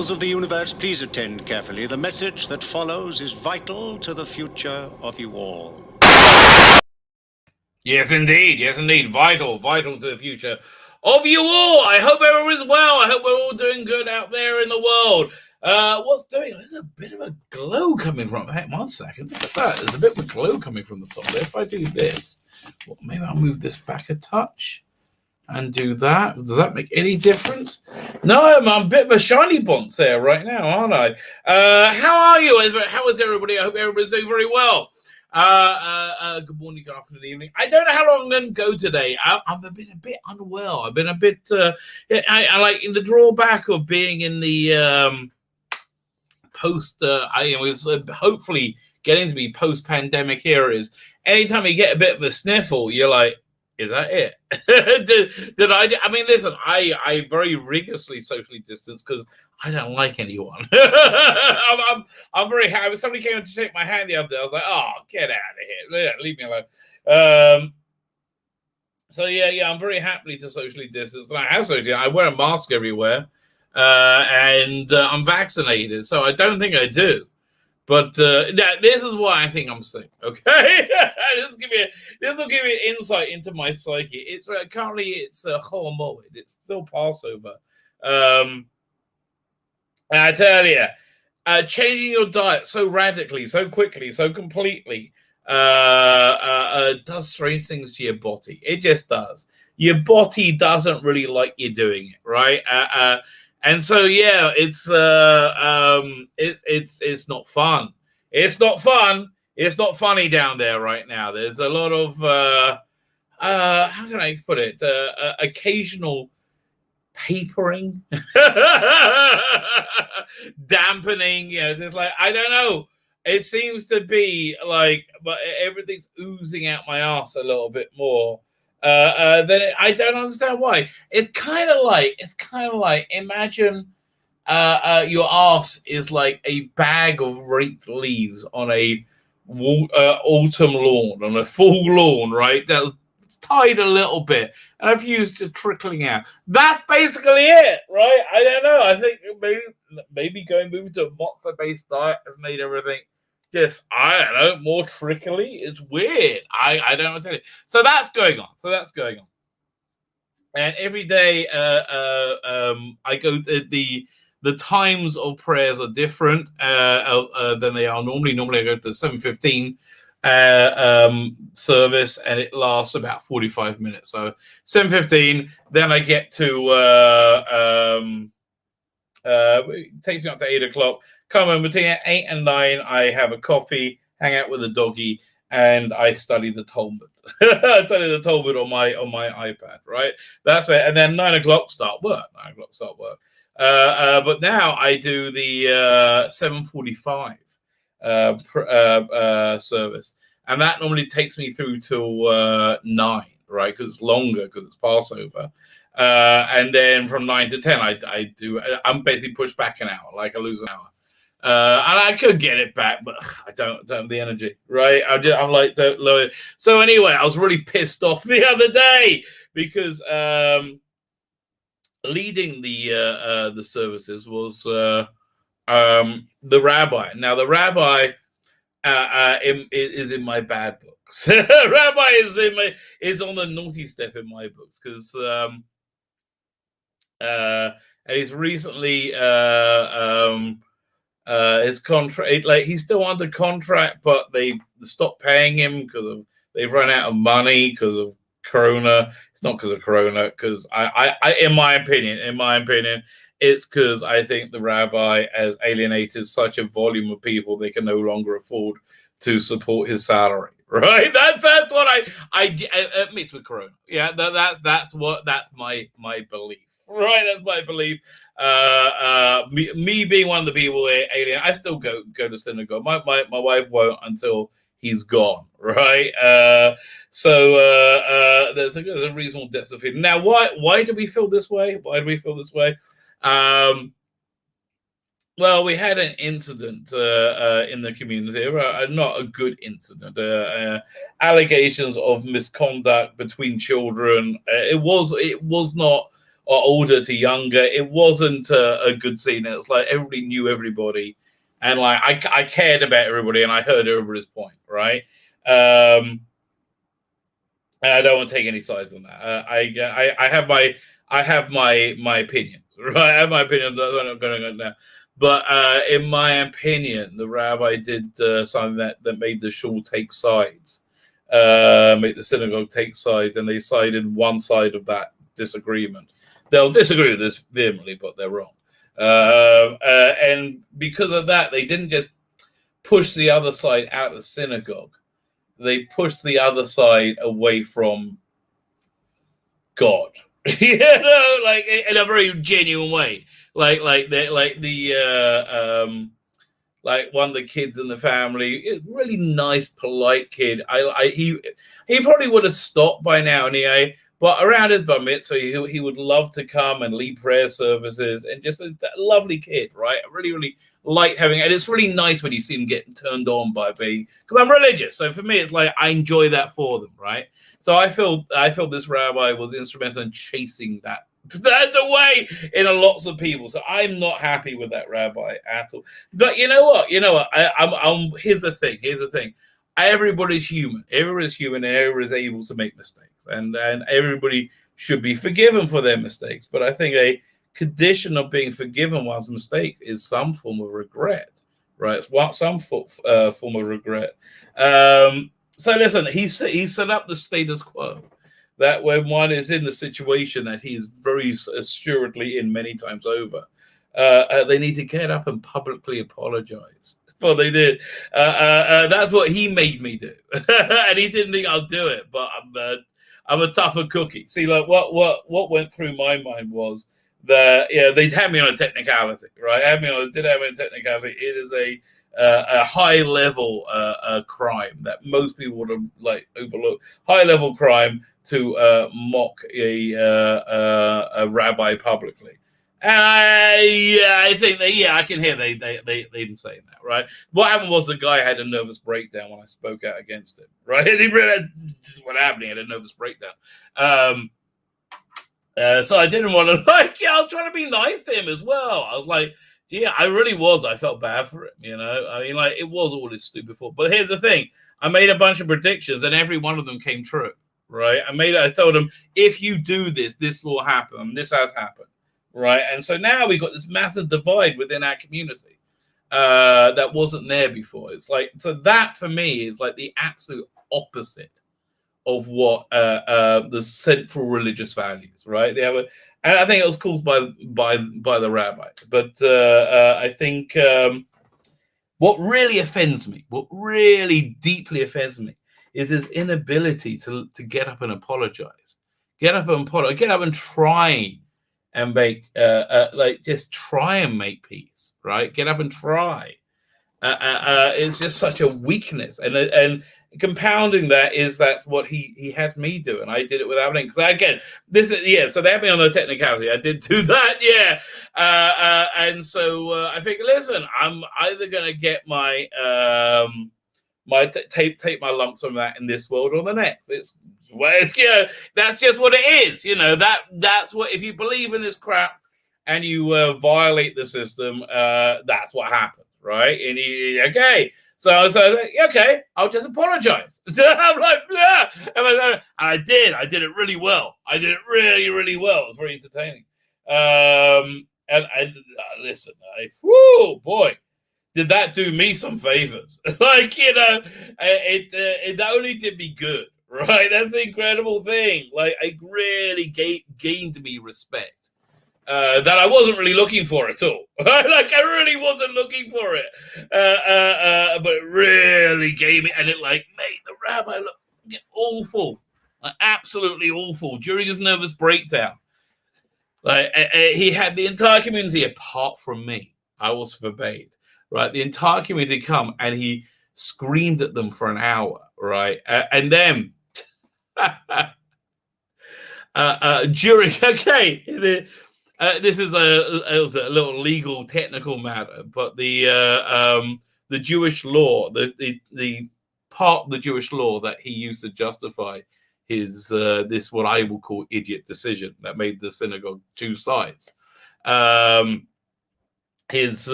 Peoples of the universe, please attend carefully. The message that follows is vital to the future of you all. Yes, indeed. Yes, indeed. Vital to the future of you all. I hope everyone's well. I hope we're all doing good out there in the world. There's a bit of a glow coming from. Hey, 1 second. Look at that. There's a bit of a glow coming from the top there. If I do this, well, maybe I'll move this back a touch and do that. Does that make any difference? No, I'm a bit of a shiny bounce there right now, aren't I? How are you? How is everybody? I hope everybody's doing very well. Good morning, good afternoon, good evening. I don't know how long I'm going to go today. I'm a bit unwell. I've been a bit. I like in the drawback of being in the post. I was hopefully getting to be post-pandemic era. Is anytime you get a bit of a sniffle, you're like, is that it? did I? I mean, listen. I very rigorously socially distance because I don't like anyone. I'm very happy. Somebody came in to shake my hand the other day. I was like, oh, get out of here. Leave me alone. So yeah, I'm very happy to socially distance. And I have socially. I wear a mask everywhere. And I'm vaccinated. So I don't think I do. But this is why I think I'm sick. Okay, this will give you an insight into my psyche. It's currently it's Chol Moed. It's still Passover. And I tell you, changing your diet so radically, so quickly, so completely does strange things to your body. It just does. Your body doesn't really like you doing it, right? And so yeah, it's not fun. It's not fun. It's not funny down there right now. There's a lot of how can I put it? Occasional papering, dampening. You know, there's like I don't know. It seems to be like, but everything's oozing out my ass a little bit more. Then I don't understand why. It's kind of like imagine your ass is like a bag of raked leaves on a autumn lawn, on a full lawn, right? That's tied a little bit, and I've used it trickling out. That's basically it, right? I don't know. I think maybe moving to a matzo-based diet has made everything just, I don't know, more trickly. It's weird. I don't know what to tell you. So that's going on. And every day I go to the times of prayers are different than they are normally. Normally I go to the 7:15 service, and it lasts about 45 minutes. So 7:15, then I get to it takes me up to 8 o'clock. Come home between 8 and 9. I have a coffee, hang out with the doggy, and I study the Talmud. I study the Talmud on my iPad, right? That's it. And then 9 o'clock start work. But now I do the 7:45 service, and that normally takes me through till 9, right? Because it's longer, because it's Passover. And then from 9 to 10, I'm basically pushed back an hour, like I lose an hour. And I could get it back, but I don't have the energy, right? I'm like low. So anyway, I was really pissed off the other day because leading the services was the rabbi. Now the rabbi is in my bad books. Rabbi is on the naughty step in my books because and he's recently his contract, like he's still under contract, but they've stopped paying him because they've run out of money because of Corona. It's not because of Corona, because I in my opinion, it's because I think the rabbi has alienated such a volume of people they can no longer afford to support his salary. Right? That's what I mixed with Corona. Yeah, that's my belief. Right, that's my belief. Me being one of the people alien, I still go to synagogue. My wife won't until he's gone. Right. So there's a reasonable depth of feeling. Now, why do we feel this way? Well, we had an incident in the community, not a good incident. Allegations of misconduct between children. It was not older to younger. It wasn't a good scene. It was like everybody knew everybody, and like I cared about everybody, and I heard everybody's point, right? And I don't want to take any sides on that. I have my opinion, right? I have my opinion. I'm not going on now. But in my opinion, the rabbi did something that made the shul take sides, make the synagogue take sides, and they sided one side of that disagreement. They'll disagree with this vehemently, but they're wrong. And because of that, they didn't just push the other side out of the synagogue. They pushed the other side away from God. You know, like in a very genuine way. Like one of the kids in the family, really nice, polite kid. He probably would have stopped by now anyway. But around his bar mitzvah, he would love to come and lead prayer services, and just a lovely kid, right? I really, really like having, and it's really nice when you see him getting turned on by being, because I'm religious, so for me, it's like I enjoy that for them, right? So I feel this rabbi was instrumental in chasing that away in lots of people. So I'm not happy with that rabbi at all. But you know what? I'm here's the thing. Everybody's human. Everybody's human, and everybody's able to make mistakes, and everybody should be forgiven for their mistakes. But I think a condition of being forgiven one's mistake is some form of regret, right? It's some form of regret. So listen, he set up the status quo that when one is in the situation that he is very assuredly in many times over, they need to get up and publicly apologize. Well, they did. That's what he made me do, and he didn't think I'll do it. But I'm a tougher cookie. See, like what went through my mind was that they'd had me on a technicality, right? Did have me on a technicality. It is a high level crime that most people would have like overlooked. High level crime to mock a rabbi publicly. And I think I can hear they even saying that, right? What happened was the guy had a nervous breakdown when I spoke out against him, right? And he realized what happened. He had a nervous breakdown. So I didn't want to I was trying to be nice to him as well. I was like, yeah, I really was. I felt bad for him, you know. I mean, like, it was all this stupid fault. But here's the thing: I made a bunch of predictions, and every one of them came true, right? I told him, if you do this, this will happen. This has happened. Right, and so now we got this massive divide within our community that wasn't there before. It's like, so that for me is like the absolute opposite of what the central religious values, right? They have and I think it was caused by the rabbi. But I think what really offends me, what really deeply offends me, is his inability to get up and apologize, get up and try and make just try and make peace, right? Get up and try. It's just such a weakness, and compounding that is that's what he had me do, and I did it without him. Because again, this is so they had me on the technicality. I did do that, and so I think, listen, I'm either gonna get my take my lumps from that in this world or the next. That's just what it is. That's what, if you believe in this crap and you violate the system, that's what happens, right? And okay. So I was like, okay, I'll just apologize. I'm like, yeah. And I did it really well. I did it really, really well. It was very entertaining. And listen, whoo, boy, did that do me some favors? Like, it only did me good. Right, that's the incredible thing. Like, it really gained me respect that I wasn't really looking for at all. Like, I really wasn't looking for it, but it really gave me, and it like made the rabbi look awful, like, absolutely awful during his nervous breakdown. Like, he had the entire community, apart from me. I was forbade. Right, the entire community come, and he screamed at them for an hour. Right, and then. During this is it was a little legal technical matter, but the Jewish law, the part of the Jewish law that he used to justify his this what I will call idiot decision that made the synagogue two sides. The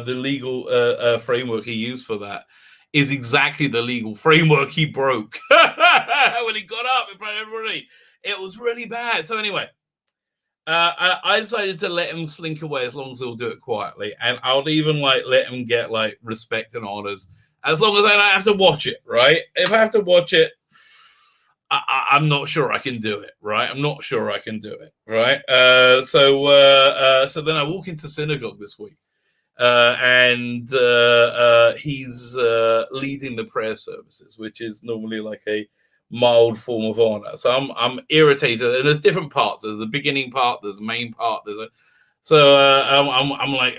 legal framework he used for that is exactly the legal framework he broke when he got up in front of everybody. It was really bad. So anyway, I decided to let him slink away as long as he'll do it quietly, and I'll even like let him get like respect and honors as long as I don't have to watch it. Right? If I have to watch it, I'm not sure I can do it. Right? I'm not sure I can do it. Right? So then I walk into synagogue this week, and he's leading the prayer services, which is normally like a mild form of honor. So I'm irritated, and there's different parts. There's the beginning part, there's the main part. I'm like,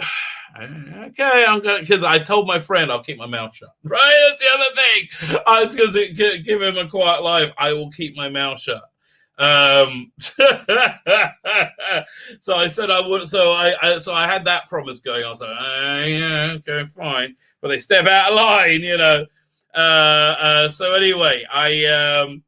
okay, I'm gonna, because I told my friend I'll keep my mouth shut. Right, that's the other thing. I was going to give him a quiet life. I will keep my mouth shut. So I said I would. So I had that promise going. I was like, yeah, okay, fine. But they step out of line, you know. So anyway, I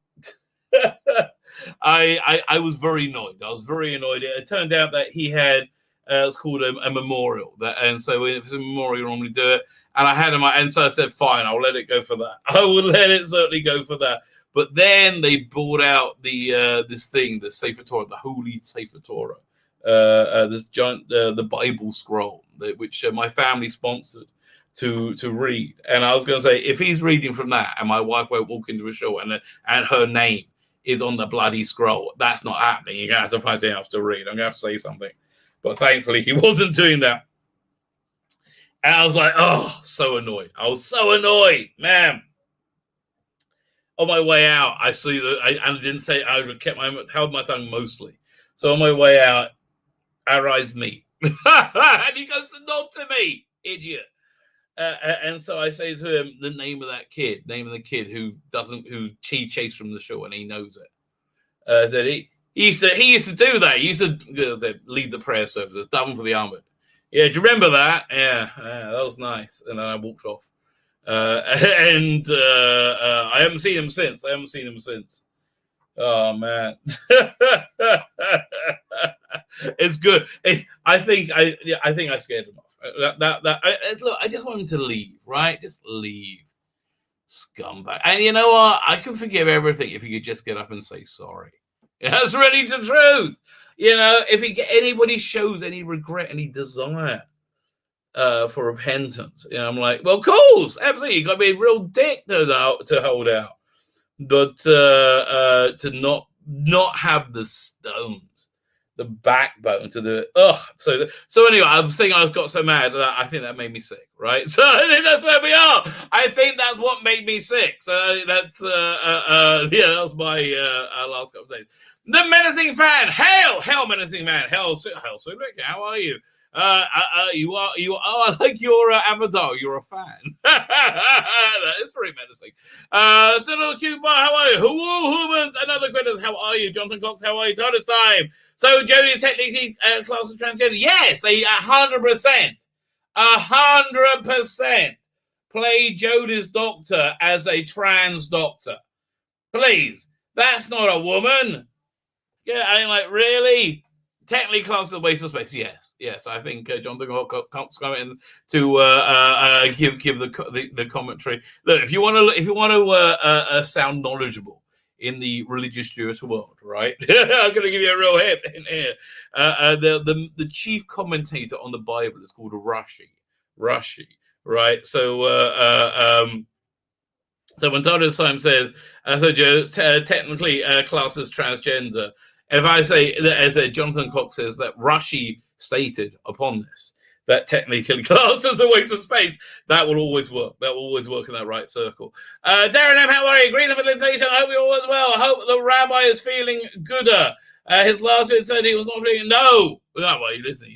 was very annoyed. I was very annoyed. It turned out that he had it's called a memorial, and so if it's a memorial, you normally do it. And I had him, and so I said, fine, I'll let it go for that. I will let it certainly go for that. But then they brought out the this thing, the Sefer Torah, the Holy Sefer Torah, this giant the Bible scroll, which my family sponsored to read. And I was going to say, if he's reading from that, and my wife won't walk into a show and her name is on the bloody scroll, that's not happening. You're going to have to find something else to read. I'm going to have to say something. But thankfully, he wasn't doing that. And I was like, oh, so annoyed. I was so annoyed, man. On my way out, I see that I didn't say I would have held my tongue mostly. So on my way out, I arrives me, and he goes to nod to me, idiot. And so I say to him the name of the kid who he chased from the show, and he knows it. That he used to do that. He used to lead the prayer services, done for the armored. Yeah, do you remember that? Yeah, that was nice. And then I walked off. I haven't seen him since. Oh man, it's good. I think I scared him off. Look, I just want him to leave, right? Just leave, scumbag. And you know what? I can forgive everything if he could just get up and say sorry. That's really the truth. You know, if anybody shows any regret, any desire for repentance, you know, I'm like, well, of course, absolutely, you got to be a real dick to hold out, but to not have the stones, the backbone to do it. So anyway, I was thinking I got so mad that I think that made me sick, right? So I think that's where we are. I think that's what made me sick. So that's that was my last couple of days. The menacing fan, hail, menacing man, hail, Sudrick, how are you? You are. I like your avatar. You're a fan. That is very menacing. Still cute boy. How are you? Humans. Another question. How are you, Jonathan Cox? How are you? Time So Jodie technically class of transgender. Yes, they 100%, 100% play Jodie's doctor as a trans doctor. Please, that's not a woman. Yeah, I mean, like, really? Technically classed as a waste of space. Yes. I think Jonathan Cox coming to give the commentary. Look, if you want to sound knowledgeable in the religious Jewish world, right? I'm going to give you a real hint in here. The chief commentator on the Bible is called Rashi, right? So when Dr. Simon says, so Joe, technically classed as transgender, if I say, as Jonathan Cox says, that Rashi stated upon this, that technically classed as a waste of space, that will always work. That will always work in that right circle. Darren M., how are you? Agree with the invitation. I hope you're all as well. I hope the rabbi is feeling gooder. His last vid said he was not feeling, no. Well, listen,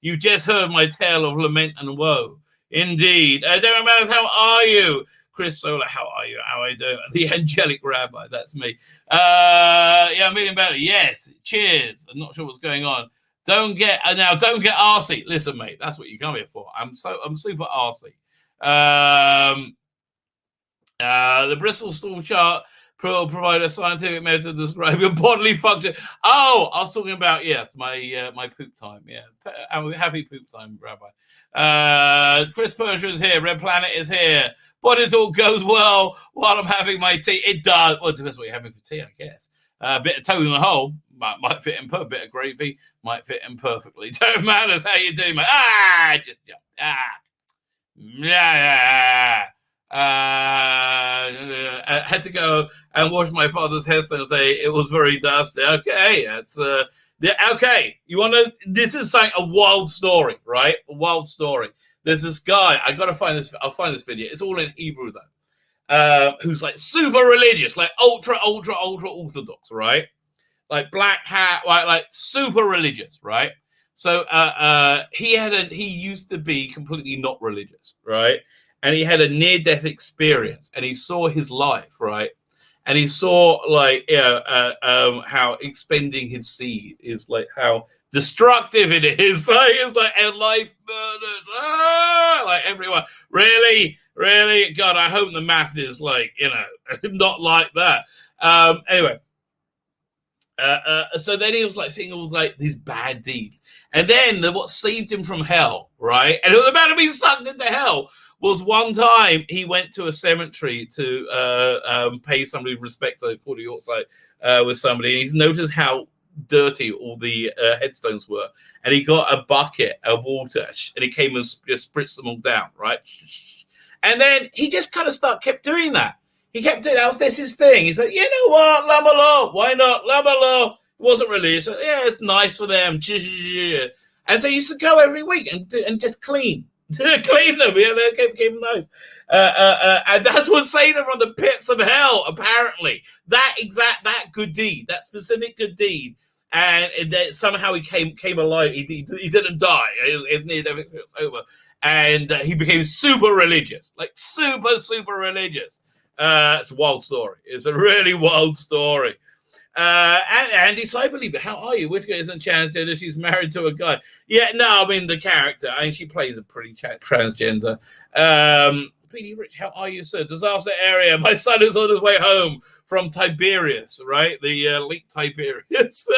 you just heard my tale of lament and woe. Indeed. Darren Manis, how are you? Chris Solar, how are you? How are you doing? The angelic rabbi, that's me. Yeah, I'm feeling better. Yes, cheers. I'm not sure what's going on. Don't get arsey. Listen, mate, that's what you come here for. I'm super arsey. The Bristol Stool chart provide a scientific method to describe your bodily function. Oh, I was talking about, yes, my poop time. Yeah, happy poop time, Rabbi. Chris Persia is here. Red Planet is here. But it all goes well while I'm having my tea. It does. Well, it depends what you're having for tea, I guess. A bit of toad in the hole might fit in. A bit of gravy might fit in perfectly. Don't matter how you do, mate. Yeah. I had to go and wash my father's headstones today. It was very dusty. Okay, that's okay. You want to? This is like a wild story, right? A wild story. There's this guy. I gotta find this. I'll find this video. It's all in Hebrew though. Who's like super religious, like ultra orthodox, right? Like black hat, like super religious, right? So he used to be completely not religious, right? And he had a near-death experience, and he saw his life, right? And he saw like how expending his seed is like how destructive it is. Like it's like and life murdered, like everyone. Really, God, I hope the math is like not like that. Anyway. So then he was like seeing all like these bad deeds, and then what saved him from hell, right? And it was about to be sucked into hell. Was one time he went to a cemetery to pay somebody respect, according to your site, with somebody, and he's noticed how dirty all the headstones were, and he got a bucket of water, and he came and just spritzed them all down, right? And then he just kind of kept doing that. He kept doing that. That's his thing. He's like, you know what, Lamalo, why not? Lamalo. It wasn't really. So, yeah, it's nice for them. And so he used to go every week and just clean. Clean them, they became nice. And that's what saved him from the pits of hell, apparently. That good deed, that specific good deed. And somehow he came alive. He didn't die. It near everything was over. And he became super religious, like super religious. It's a wild story. It's a really wild story. And Andy Cyberly, how are you? Whitaker isn't transgender. She's married to a guy. Yeah, no, I mean the character. I mean, she plays a pretty transgender. P.D. Rich, how are you, sir? Disaster area. My son is on his way home from Tiberius, right? The late Tiberius.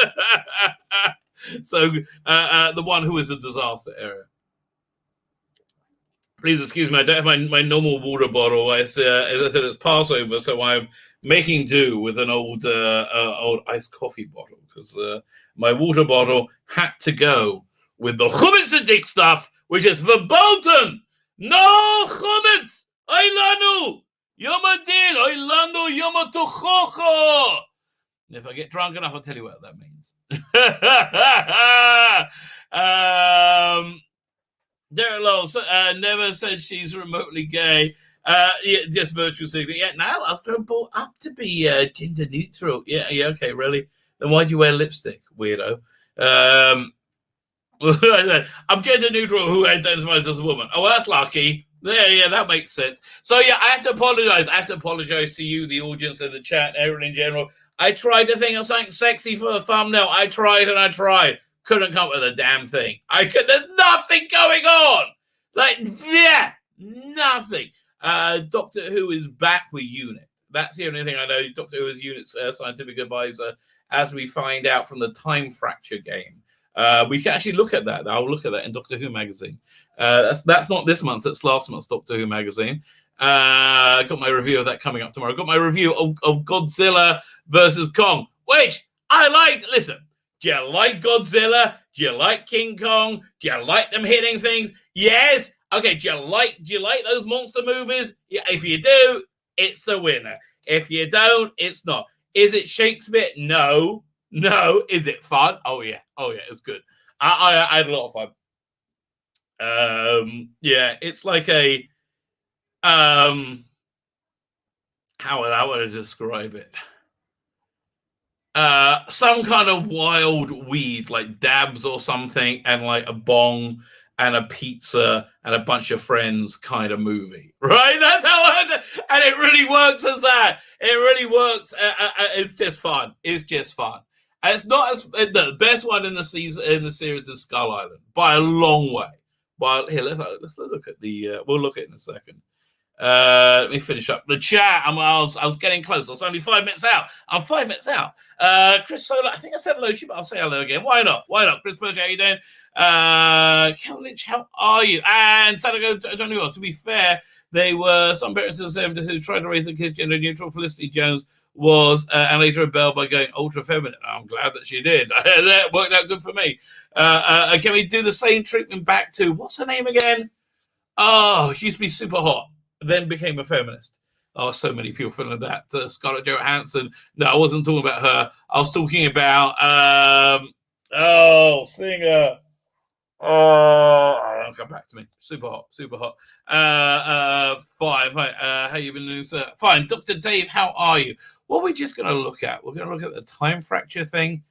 So the one who is a disaster area. Please excuse me. I don't have my normal water bottle. As I said, it's Passover, so I'm making do with an old iced coffee bottle because my water bottle had to go with the Chumitz stuff, which is verboten. No Chumitz. Oilanu. Yomadin. Oilanu Yomatuchocho. If I get drunk enough, I'll tell you what that means. Derek Lowell never said she's remotely gay. Yeah, just virtual signature. Yeah, now I was going brought up to be gender neutral. Yeah, okay, really? Then why'd you wear lipstick, weirdo? I'm gender neutral who identifies as a woman. Oh, well, that's lucky. Yeah, that makes sense. So, yeah, I have to apologize. I have to apologize to you, the audience, and the chat, and everyone in general. I tried to think of something sexy for the thumbnail. I tried. Couldn't come up with a damn thing. There's nothing going on. Like, yeah, nothing. Doctor Who is back with UNIT. That's the only thing I know. Doctor Who is UNIT's scientific advisor, as we find out from the Time Fracture game. We can actually look at that. I'll look at that in Doctor Who magazine. That's not this month's. That's last month's Doctor Who magazine. I got my review of that coming up tomorrow. I got my review of Godzilla versus Kong, which I liked. Listen. Do you like Godzilla? Do you like King Kong? Do you like them hitting things? Yes. Okay. Do you like those monster movies? Yeah. If you do, it's the winner. If you don't, it's not. Is it Shakespeare? No. Is it fun? Oh yeah. It's good. I had a lot of fun. Yeah. It's like a how would I want to describe it? Some kind of wild weed like dabs or something, and like a bong and a pizza and a bunch of friends kind of movie, right? That's how and it really works as that. It really works. It's just fun. And it's not as the best one in the series is Skull Island by a long way. But here, let's look at the. We'll look at it in a second. Let me finish up the chat. I was getting close. I was only 5 minutes out. I'm 5 minutes out. Chris Solar, I think I said hello to you, but I'll say hello again. Why not? Chris Perch, how you doing? Kel Lynch, how are you? And Sadago, don't know what. To be fair, they were some parents who tried to raise the kids gender neutral. Felicity Jones was and later rebelled by going ultra feminine. I'm glad that she did. That worked out good for me. Can we do the same treatment back to what's her name again? Oh, she used to be super hot, then became a feminist. Oh, so many people feeling that. Scarlett Johansson. No, I wasn't talking about her. I was talking about singer. Oh, come back to me. Super hot. Fine. How you been doing, sir? Fine. Dr. Dave, how are you? What are we just going to look at? We're going to look at the time fracture thing.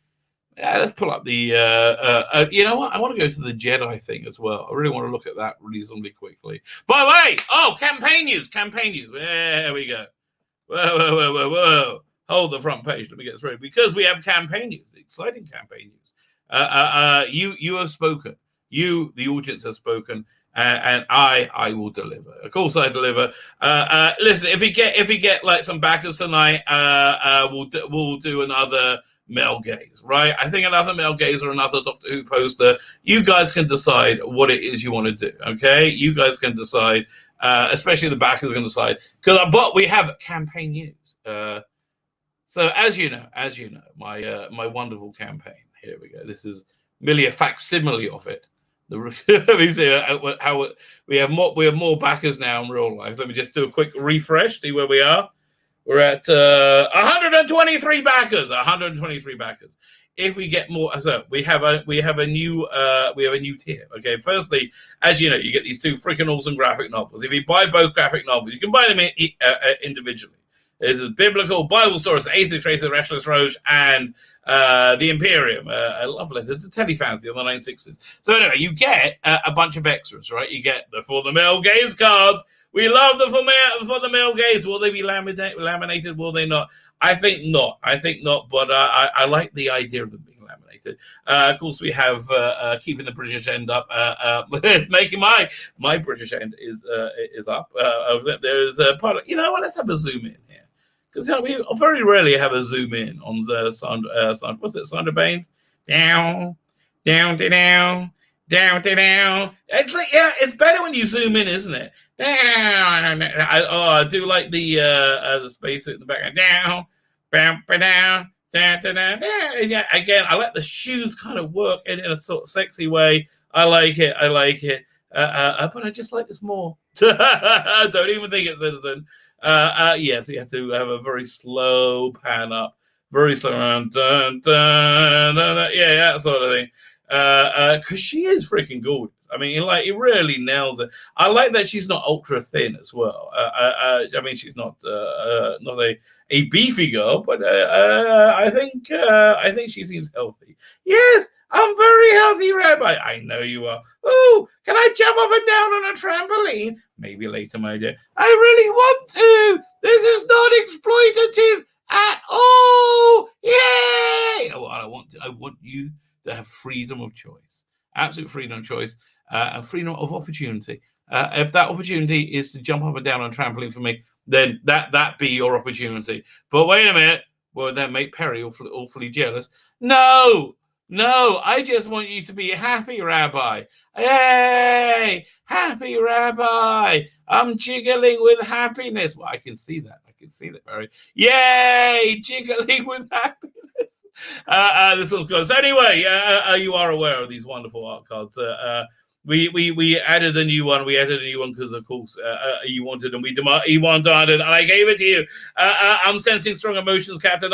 Yeah, let's pull up the, you know what? I want to go to the Jedi thing as well. I really want to look at that reasonably quickly. By the way, campaign news. There we go. Whoa. Hold the front page. Let me get this ready. Because we have campaign news, exciting campaign news. You have spoken. You, the audience, has spoken. And I will deliver. Of course, I deliver. Listen, if we get like some backers tonight, we'll do another male gaze, right? I think another male gaze or another Doctor Who poster. You guys can decide what it is you want to do. Okay, you guys can decide. Especially the backers can decide but we have campaign news. So as you know, my wonderful campaign. Here we go. This is merely a facsimile of it. Let me see how we have more backers now in real life. Let me just do a quick refresh. See where we are. We're at 123 backers. 123 backers. If we get more, so we have a new tier. Okay, firstly, as you know, you get these two freaking awesome graphic novels. If you buy both graphic novels, you can buy them individually. There's Biblical Bible Stories, Atheist Trace of Restless Roche, and The Imperium, a love letter to Telefancy on the 1960s. So anyway, you get a bunch of extras, right? You get the For the Male Gaze cards. We love them for the male gaze. Will they be laminated? Will they not? I think not, but I like the idea of them being laminated. Of course, we have keeping the British end up. Making my British end is up. There is a part of, you know what? Let's have a zoom in here. Because we very rarely have a zoom in on the Sandra Baines. Down. It's like, yeah, it's better when you zoom in, isn't it? Down. I do like the spacesuit in the background. Down. Yeah, again, I let the shoes kind of work in a sort of sexy way. I like it. But I just like this more. I don't even think it's citizen. Yes, we have to have a very slow pan up, very slow around. Dun, dun, dun, dun, yeah, that sort of thing. Because she is freaking gorgeous. I mean, like, it really nails it. I like that she's not ultra thin as well. I mean, she's not a beefy girl, but I think she seems healthy. Yes, I'm very healthy, Rabbi. I know you are. Oh, can I jump up and down on a trampoline? Maybe later, my dear. I really want to. This is not exploitative at all. Yay! Oh, I want you to have freedom of choice, absolute freedom of choice, and freedom of opportunity. If that opportunity is to jump up and down on a trampoline for me, then that be your opportunity. But wait a minute, well, that make Perry awfully jealous. No, I just want you to be happy, Rabbi. Hey, happy Rabbi. I'm jiggling with happiness. Well, I can see that, Perry. Yay, jiggling with happiness. This one's good. So anyway, you are aware of these wonderful art cards. We added a new one. We added a new one because, of course, you wanted, and you wanted, and I gave it to you. I'm sensing strong emotions, Captain.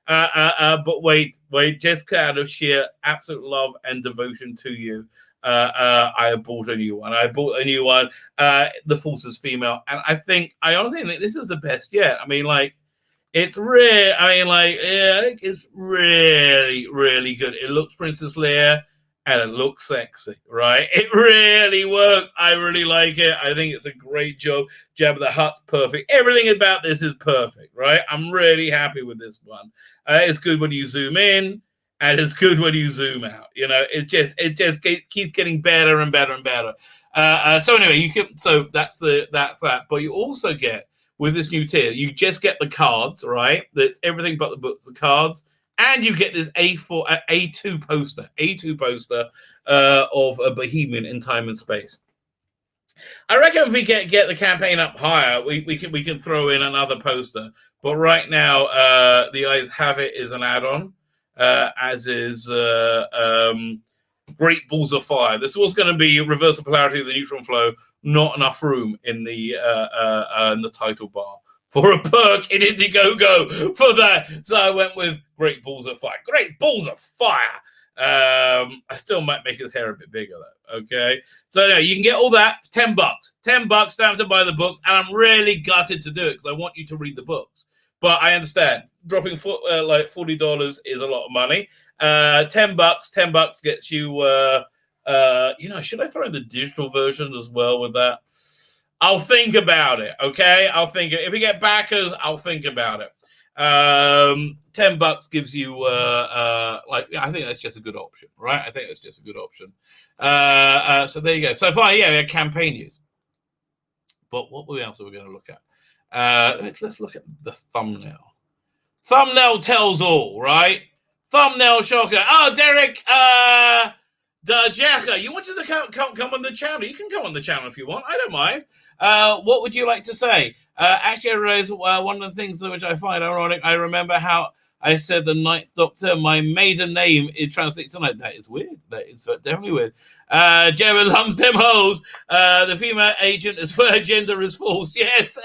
But wait, just out of sheer absolute love and devotion to you, I bought a new one. The Force is female, and I honestly think this is the best yet. I mean, like, it's rare. I mean, like, yeah, I think it's really, really good. It looks Princess Leia, and it looks sexy, right? It really works. I really like it. I think it's a great job. Jabba the Hutt's perfect. Everything about this is perfect, right? I'm really happy with this one. It's good when you zoom in, and it's good when you zoom out. You know, it just keeps getting better and better and better. So anyway, so that's that. But you also get with this new tier, you just get the cards, right? That's everything but the books, the cards, and you get this A2 poster of a Bohemian in time and space. I reckon if we get the campaign up higher, we can throw in another poster. But right now, the Eyes Have It is an add-on, as is Great Balls of Fire. This was going to be Reverse the Polarity of the Neutron Flow. Not enough room in the title bar for a perk in Indiegogo for that. So I went with Great Balls of Fire. Great Balls of Fire. I still might make his hair a bit bigger though. Okay, so anyway, you can get all that for $10. $10. Don't have to buy the books, and I'm really gutted to do it because I want you to read the books. But I understand dropping like $40 is a lot of money. $10 gets you. Should I throw in the digital version as well with that? I'll think about it. Okay, if we get backers, I'll think about it. $10 gives you I think that's just a good option, right? I think that's just a good option. So there you go. So far, yeah, we had campaign news. But what else are we going to look at? Let's look at the thumbnail. Thumbnail tells all, right? Thumbnail shocker. Oh, Derek Darjeka, you wanted to come on the channel. You can come on the channel if you want. I don't mind. What would you like to say? Actually, I realized one of the things which I find ironic. I remember how I said the Ninth Doctor, my maiden name, it translates to like that. Is weird. That is definitely weird. Jerry lumps them holes. The female agent is her gender is false. Yes.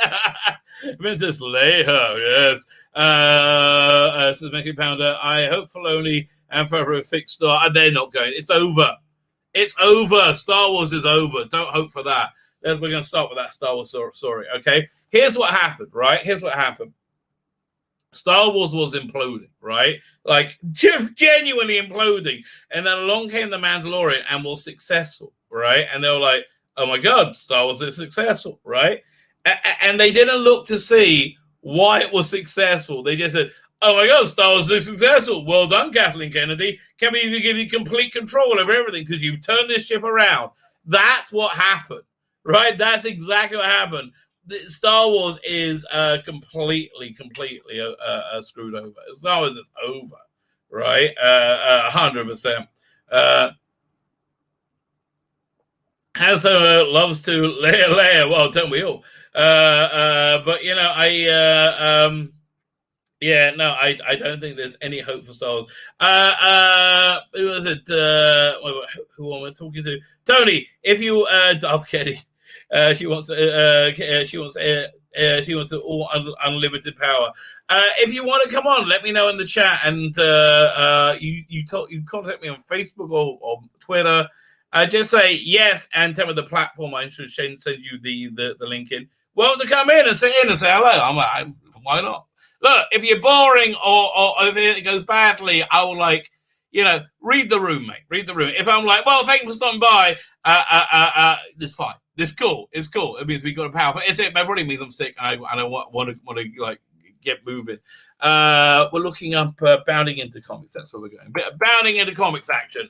Mrs. Leia. Yes. Says Mickey Pounder. I hope Filoni and for a fixed star. They're not going. It's over. It's over. Star Wars is over. Don't hope for that. We're going to start with that Star Wars story. Okay. Here's what happened. Right. Here's what happened. Star Wars was imploding, right? Like genuinely imploding. And then along came The Mandalorian and was successful, right? And they were like, oh my God, Star Wars is successful, right? And they didn't look to see why it was successful. They just said, oh my God, Star Wars is successful. Well done, Kathleen Kennedy. Can we even give you complete control over everything because you turned this ship around? That's what happened, right? That's exactly what happened. Star Wars is completely screwed over. Star Wars is over, right? 100%. Han Solo loves to Leia. Well, don't we all? But you know, I don't think there's any hope for Star Wars. Who was it? Who am I talking to? Tony, if you Darth Kenny. She wants all unlimited power. If you want to come on, let me know in the chat, and you contact me on Facebook or Twitter. Just say yes and tell me the platform I should send you the link in. Welcome to come in and sit in and say hello. I'm like, why not? Look, if you're boring or over here it goes badly, I will read the room, mate. Read the room. If I'm like, well, thank you for stopping by, it's fine. It's cool. It's cool. It means we got a powerful. It probably means I'm sick and I want to like get moving. We're looking up bounding into comics. That's where we're going. Bounding into comics action.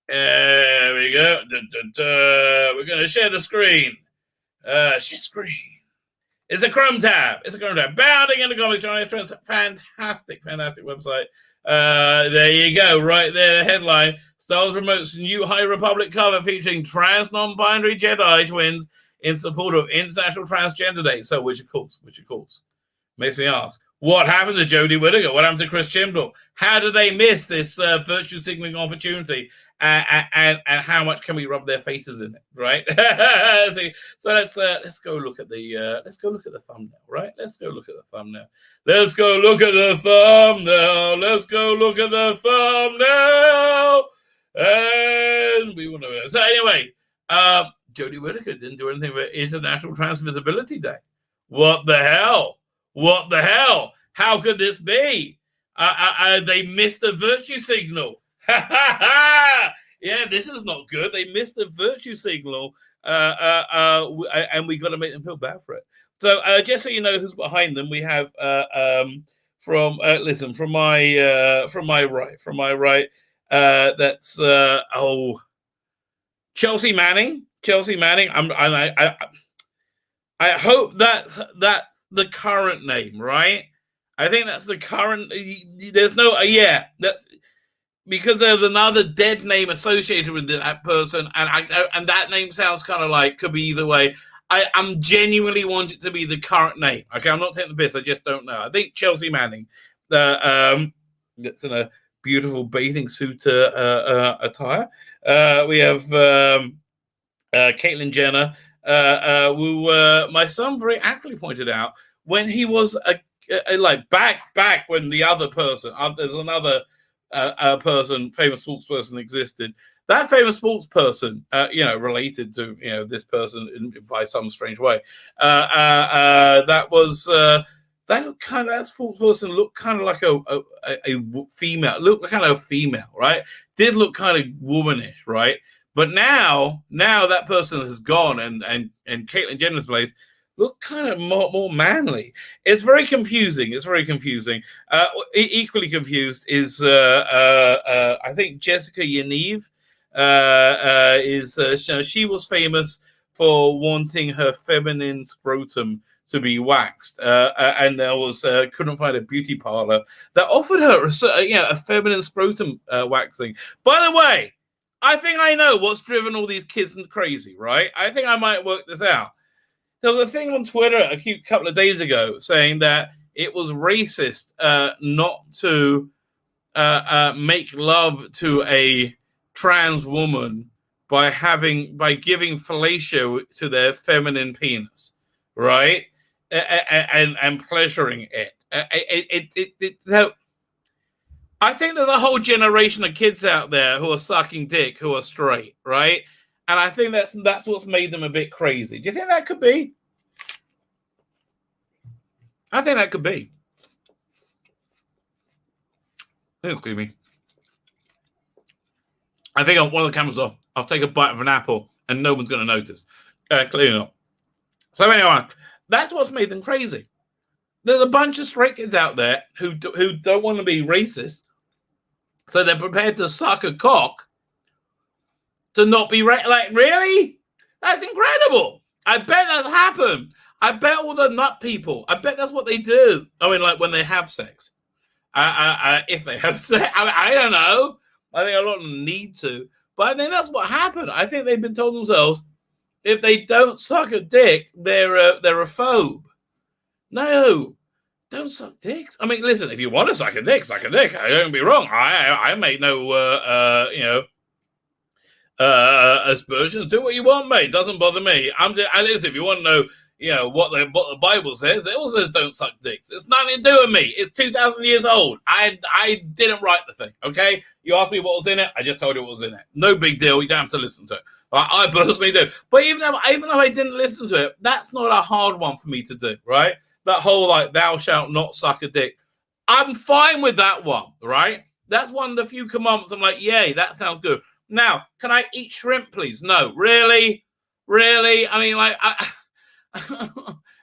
There we go. We're going to share the screen. Share screen. It's a Chrome tab. Bounding into comics. Fantastic website. There you go. Right there, the headline. Star Wars promotes new High Republic cover featuring trans non-binary Jedi twins in support of International Transgender Day. So, which of course, makes me ask, what happened to Jodie Whittaker? What happened to Chris Chibnall? How did they miss this virtue signaling opportunity? And how much can we rub their faces in it, right? So let's go look at the thumbnail, right? Let's go look at the thumbnail. And we will know. So anyway, Jodie Whittaker didn't do anything for International Trans Visibility Day. What the hell? How could this be? They missed the virtue signal. Yeah, this is not good. They missed the virtue signal, and we got to make them feel bad for it. So just so you know who's behind them, we have listen, from my right, that's Chelsea Manning. I hope that's the current name, right? I think that's the current. There's no, that's because there's another dead name associated with that person, and that name sounds kind of like could be either way. I'm genuinely want it to be the current name. Okay, I'm not taking the piss. I just don't know. I think Chelsea Manning, that's in a beautiful bathing suit attire. We have Caitlyn Jenner, who my son very accurately pointed out when he was like back when the other person, there's another person, famous sports person existed. That famous sports person, related to this person by some strange way. That sports person looked kind of like a female, looked kind of female, right? Did look kind of womanish, right? But now that person has gone, and Caitlyn Jenner's place looks kind of more manly. It's very confusing. Equally confused is I think Jessica Yaniv. She was famous for wanting her feminine scrotum to be waxed, and there was couldn't find a beauty parlor that offered her a feminine scrotum waxing. By the way, I think I know what's driven all these kids crazy, right? I think I might work this out. There was a thing on Twitter a couple of days ago saying that it was racist not to make love to a trans woman by giving fellatio to their feminine penis, right? And pleasuring it. I think there's a whole generation of kids out there who are sucking dick who are straight, right? And I think that's what's made them a bit crazy. Do you think that could be? I think that could be. Excuse me. I think one of the cameras off. I'll take a bite of an apple and no one's going to notice. Clearly not. So anyway, that's what's made them crazy. There's a bunch of straight kids out there who don't want to be racist, so they're prepared to suck a cock to not be like, really? That's incredible. I bet that's happened. I bet all the nut people, I bet that's what they do. I mean, like when they have sex. If they have sex, I don't know. I think a lot of them need to. But I think that's what happened. I think they've been told themselves, if they don't suck a dick, they're a phobe. No, don't suck dicks. I mean, listen, if you want to suck a dick, suck a dick. I don't be wrong. I make no, aspersions. Do what you want, mate. Doesn't bother me. Listen, if you want to know, what the Bible says, it also says don't suck dicks. It's nothing to do with me. It's 2,000 years old. I didn't write the thing, okay? You asked me what was in it, I just told you what was in it. No big deal. You don't have to listen to it. I personally do. But even if I didn't listen to it, that's not a hard one for me to do, right? That whole, like, thou shalt not suck a dick. I'm fine with that one, right? That's one of the few commandments I'm like, yay, that sounds good. Now, can I eat shrimp, please? No. Really? I mean, like,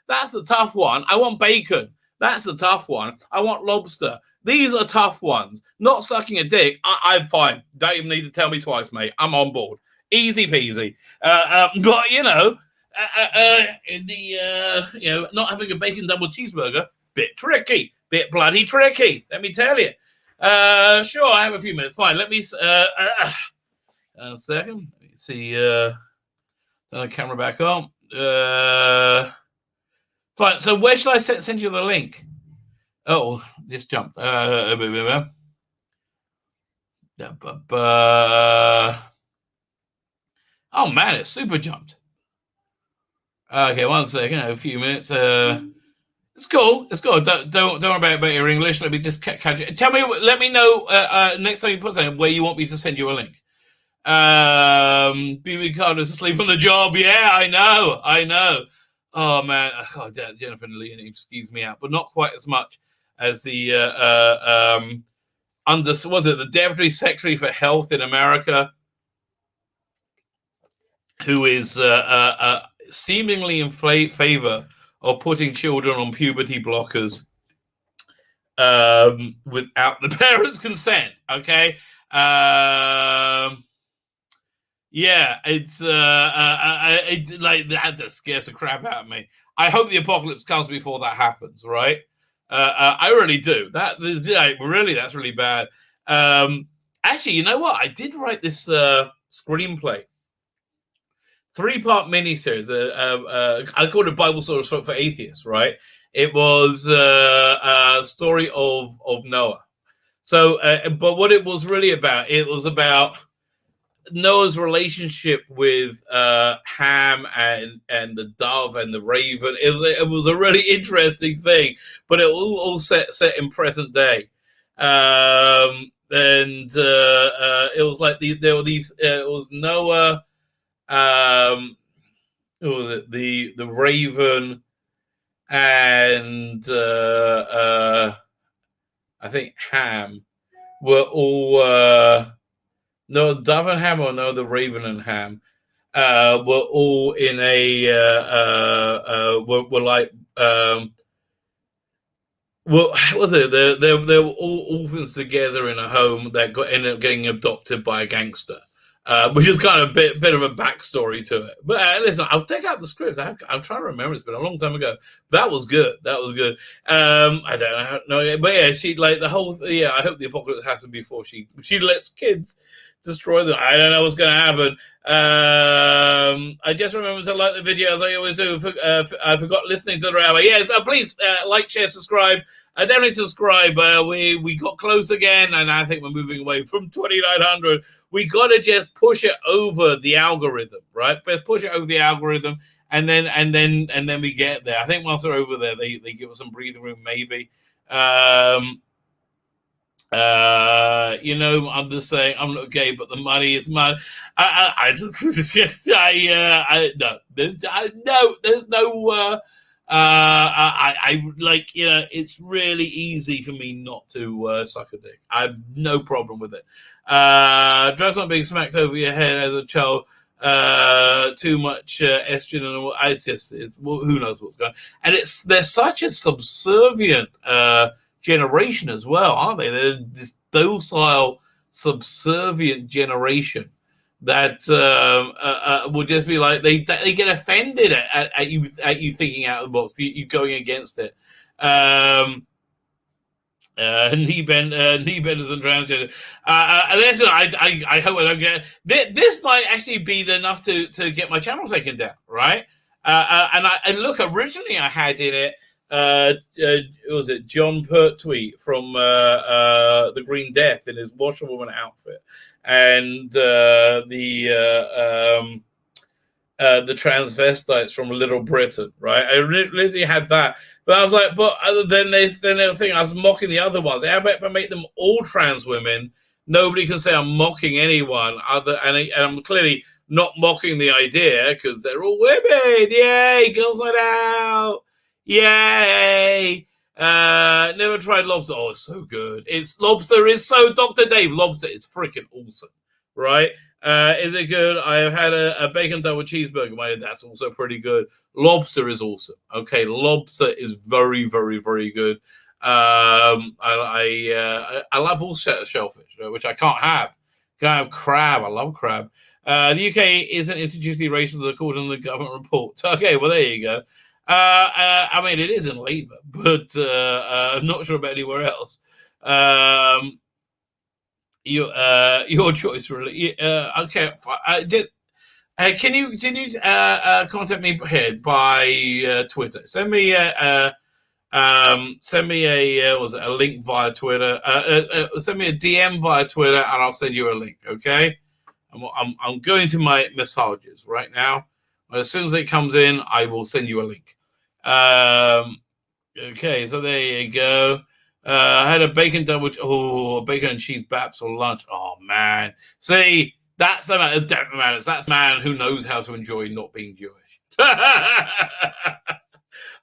that's a tough one. I want bacon. That's a tough one. I want lobster. These are tough ones. Not sucking a dick. I'm fine. Don't even need to tell me twice, mate. I'm on board. Easy peasy. But not having a bacon double cheeseburger, bit tricky. Bit bloody tricky. Let me tell you. Sure, I have a few minutes. Fine. Let me a second. Let me see. Turn the camera back on. Fine. So where should I send you the link? Oh, just jumped. Oh man, it's super jumped. Okay, 1 second. A few minutes. It's cool. Don't worry about your English. Let me just catch it. Let me know next time you put something where you want me to send you a link. BB Carter's asleep on the job. Yeah, I know. Oh man, Jennifer and Leon excuse me out, but not quite as much as the the Deputy Secretary for Health in America, who is seemingly in favor of putting children on puberty blockers without the parents' consent. Okay. Yeah, it's like that scares the crap out of me. I hope the apocalypse comes before that happens, right? I really do. That is really, that's really bad. Actually, you know what? I did write this screenplay, 3-part miniseries. I called it Bible Stories for Atheists, right? It was a story of Noah. So, but what it was really about, it was about Noah's relationship with Ham and the dove and the raven. It was a really interesting thing, but it all set in present day. And it was like there were these. It was Noah. Who was it? The raven and I think Ham were all. No, Dove and Ham, or no, the Raven and Ham were all in a were like well, what were they were all orphans together in a home that ended up getting adopted by a gangster, which is kind of a bit of a backstory to it. But listen, I'll take out the script. I'm trying to remember. It's been a long time ago. That was good. I don't know, but yeah, she like the whole. Yeah, I hope the apocalypse happens before she lets kids destroy them. I don't know what's going to happen. I just remember to like the video as I always do. I forgot listening to the Rabbi. Yeah, please like, share, subscribe. Definitely subscribe. We got close again, and I think we're moving away from 2,900. We got to just push it over the algorithm, right? But push it over the algorithm, and then we get there. I think once we're over there, they give us some breathing room, maybe. I'm just saying I'm not gay, but the money is money. I like, it's really easy for me not to suck a dick. I have no problem with it. Drugs not being smacked over your head as a child. Too much estrogen and all. Who knows what's going on. And they're such a subservient generation as well, aren't they? They're this docile, subservient generation that will just be like they get offended at you thinking out of the box, you going against it. Knee benders and transgender. Listen, I hope I don't get this. Might actually be enough to get my channel taken down, right? And look, originally I had in it. Was it John Pertwee from the Green Death in his washerwoman outfit, and the transvestites from Little Britain, right? I literally had that, but I was like, but then they think I was mocking the other ones. How about if I make them all trans women? Nobody can say I'm mocking anyone other, and I'm clearly not mocking the idea because they're all women. Yay, girls night out. Yay! Never tried lobster. Oh, it's so good. Lobster is so Dr. Dave. Lobster is freaking awesome, right? Is it good? I have had a bacon double cheeseburger. That's also pretty good. Lobster is awesome. Okay, lobster is very, very, very good. I love all shellfish, which I can't have. Can't have crab. I love crab. The UK isn't institutionally racist according to the government report. Okay, well there you go. I mean, it is in Labour, but I'm not sure about anywhere else. Your choice, really. Okay, can you contact me here by Twitter? Send me a link via Twitter. Send me a DM via Twitter, and I'll send you a link. Okay, I'm going to my messages right now. As soon as it comes in, I will send you a link. Okay, so there you go. I had a bacon and cheese baps for lunch. Oh man, see, that's the man. That's the man who knows how to enjoy not being Jewish.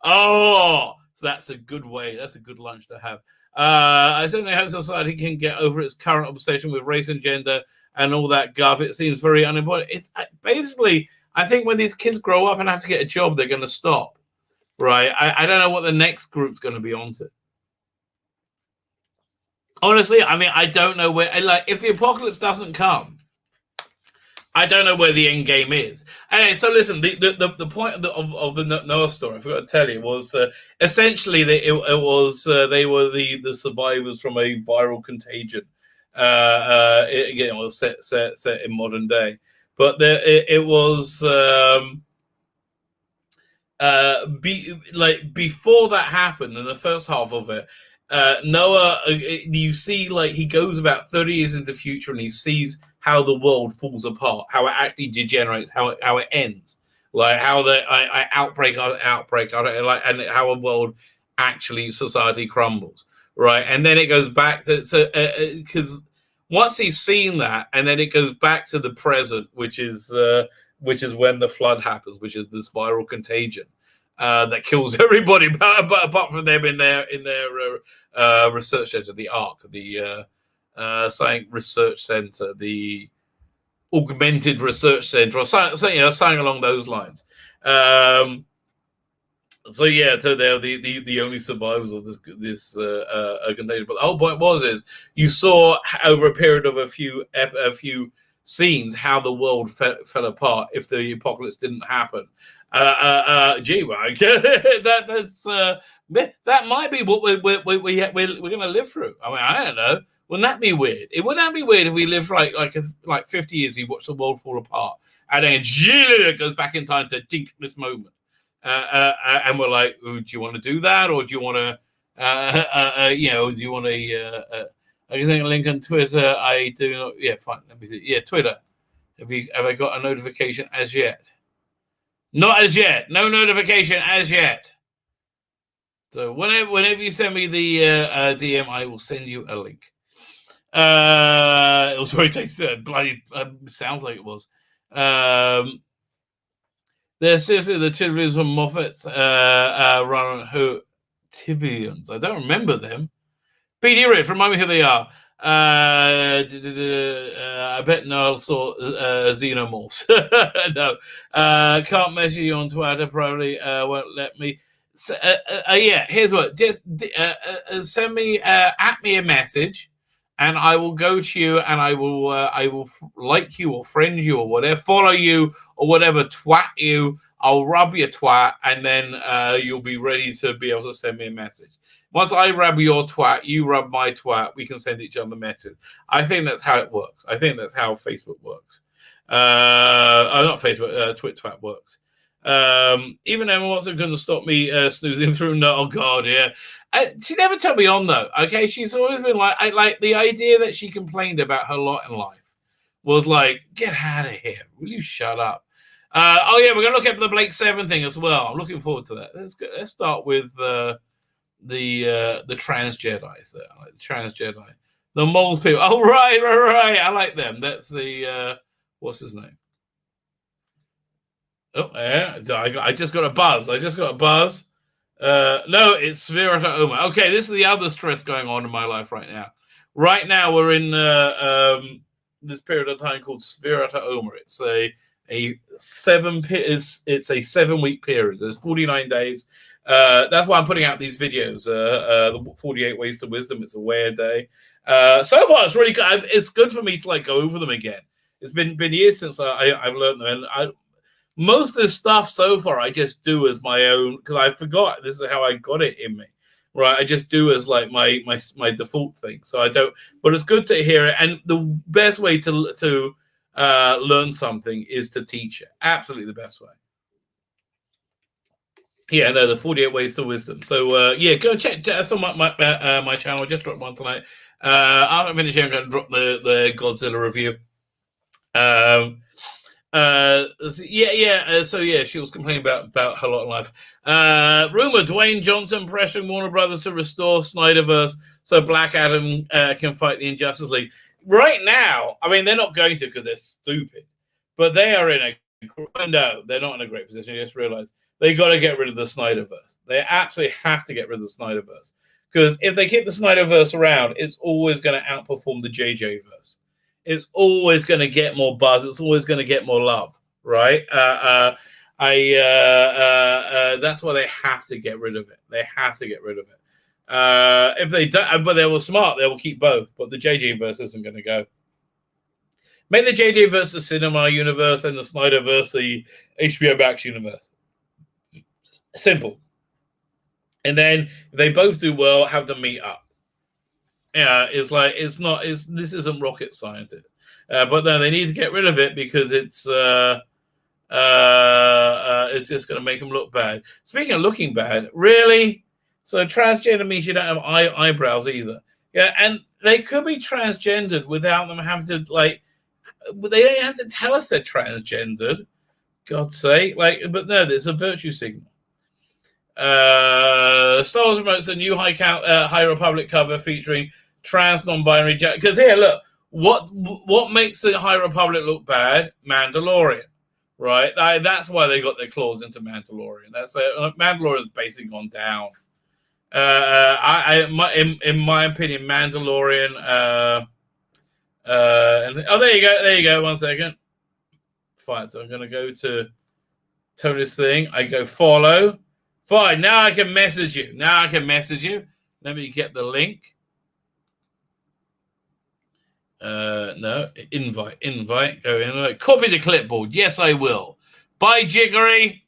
Oh, so that's a good way. That's a good lunch to have. I certainly hope society can get over its current obsession with race and gender and all that guff. It seems very unimportant. It's basically, I think when these kids grow up and have to get a job, they're going to stop. Right. I don't know what the next group's going to be onto. Honestly, I mean, I don't know where. Like, if the apocalypse doesn't come, I don't know where the end game is. Anyway, so listen, the point of the Noah story, I forgot to tell you, was essentially that it was they were the survivors from a viral contagion. Again, it was set in modern day, but it was before that happened, in the first half of it, Noah, you see, like, he goes about 30 years into the future and he sees how the world falls apart, how it actually degenerates, how it ends, like how the outbreak, and how a world actually, society crumbles, right? And then it goes back to, because once he's seen that, and then it goes back to the present, which is when the flood happens, which is this viral contagion that kills everybody, but apart from them in their research center, the ARC, the Science Research Center, the Augmented Research Center, or something along those lines. So they're the only survivors of this contagion. But the whole point is you saw over a period of a few scenes how the world fell apart if the apocalypse didn't happen. Gee, right? That might be what we're going to live through. I mean, I don't know. Wouldn't that be weird? Wouldn't that be weird if we live for like 50 years, we watch the world fall apart, and then it goes back in time to dink this moment, and we're like, oh, do you want to do that, or do you want to, do you want to? I think link on Twitter. I do not. Yeah, fine. Let me see. Yeah, Twitter. Have I got a notification as yet? Not as yet. No notification as yet. So whenever you send me the DM, I will send you a link. It was very tasty. Bloody sounds like it was. There's seriously the Tivians from Moffat's run who Tivians. I don't remember them. PD Rich, remind me who they are. I bet Noel saw Xenomorphs. No, can't measure you on Twitter. Probably won't let me. So, here's what. Just send me at me a message, and I will go to you, and I will like you or friend you or whatever, follow you or whatever, twat you. I'll rub your twat, and then you'll be ready to be able to send me a message. Once I rub your twat, you rub my twat, we can send each other messages. I think that's how it works. I think that's how Facebook works. Not Facebook, Twat works. Even Emma wasn't going to stop me snoozing through. No, oh God, yeah. She never took me on though. Okay, she's always been like the idea that she complained about her lot in life was like, get out of here. Will you shut up? We're gonna look at the Blake 7 thing as well. I'm looking forward to that. Let's start with the trans Jedis there, like the trans Jedi, the moles people. Oh right, I like them. That's the what's his name? Oh yeah, I just got a buzz. No, it's Svirata Oma. Okay, this is the other stress going on in my life right now. Right now we're in this period of time called Svirata Oma. It's a 7-week period. There's 49 days. That's why I'm putting out these videos. The 48 Ways to Wisdom. It's a weird day. So far, it's really good. It's good for me to like go over them again. It's been years since I've learned them, and most of this stuff so far I just do as my own because I forgot this is how I got it in me. Right, I just do as like my default thing. So I don't. But it's good to hear it, and the best way to learn something is to teach it. Absolutely the best way. Yeah, no, the 48 Ways to Wisdom. So, go check that's on my channel. I just dropped one tonight. After I finish here, I'm going to drop the Godzilla review. She was complaining about her lot in life. Rumor, Dwayne Johnson pressuring Warner Brothers to restore Snyderverse so Black Adam can fight the Injustice League. Right now, I mean, they're not going to because they're stupid. But they are no, they're not in a great position. You just realize they got to get rid of the Snyderverse. They absolutely have to get rid of the Snyderverse. Because if they keep the Snyderverse around, it's always going to outperform the JJ-verse. It's always going to get more buzz. It's always going to get more love, right? That's why they have to get rid of it. They have to get rid of it. If they don't, but they were smart, they will keep both. But the JJ verse isn't going to go. Make the JJ verse the cinema universe and the Snyderverse the HBO Max universe. Simple. And then if they both do well, have them meet up. Yeah, it's like this isn't rocket science. But no, they need to get rid of it because it's just going to make them look bad. Speaking of looking bad, really? So transgender means you don't have eyebrows either. Yeah, and they could be transgendered without them having to, like, they don't have to tell us they're transgendered. God's sake. But no, there's a virtue signal. Star Wars promotes a new High Republic cover featuring trans non-binary. Because here, look, what makes the High Republic look bad? Mandalorian, right? That's why they got their claws into Mandalorian. Mandalorian's basically gone down. In my opinion, Mandalorian. There you go. 1 second. Fine. So I'm going to go to Tony's thing. I go follow. Fine. Now I can message you. Let me get the link. No, invite. Go in. Copy the clipboard. Yes, I will. By Jiggery,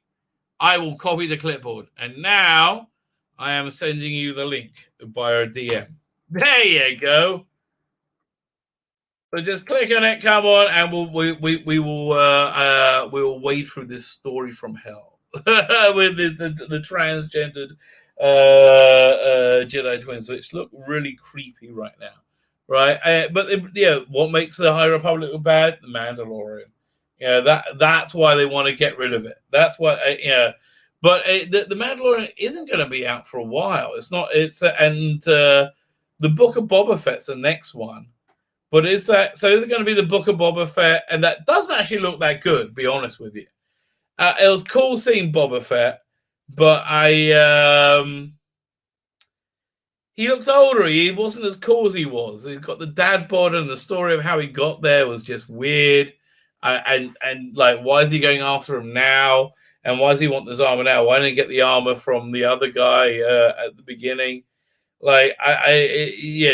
I will copy the clipboard. And now I am sending you the link via DM. There you go. So just click on it. Come on, and we will wade through this story from hell with the transgendered Jedi twins, which look really creepy right now, right? But what makes the High Republic look bad? The Mandalorian. That's why they want to get rid of it. That's why, But the Mandalorian isn't going to be out for a while. It's not. The Book of Boba Fett's the next one. But is it going to be the Book of Boba Fett? And that doesn't actually look that good, to be honest with you. It was cool seeing Boba Fett, but he looked older. He wasn't as cool as he was. He's got the dad bod, and the story of how he got there was just weird. And like, why is he going after him now? And why does he want this armor now? Why didn't he get the armor from the other guy at the beginning? Like,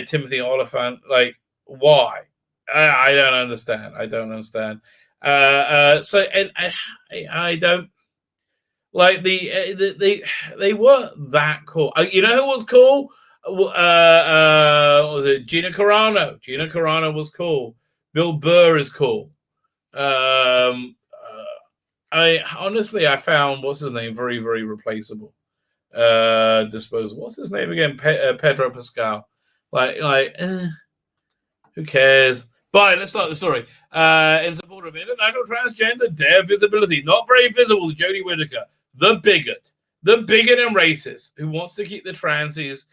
Timothy Oliphant, like, why? I don't understand. I don't like they weren't that cool. You know who was cool? Was it Gina Carano? Gina Carano was cool. Bill Burr is cool. I found what's his name very, very replaceable. Disposable. What's his name again? Pedro Pascal. Who cares? But let's start the story. In support of international transgender dare visibility, not very visible, Jodie Whittaker, the bigot and racist who wants to keep the transies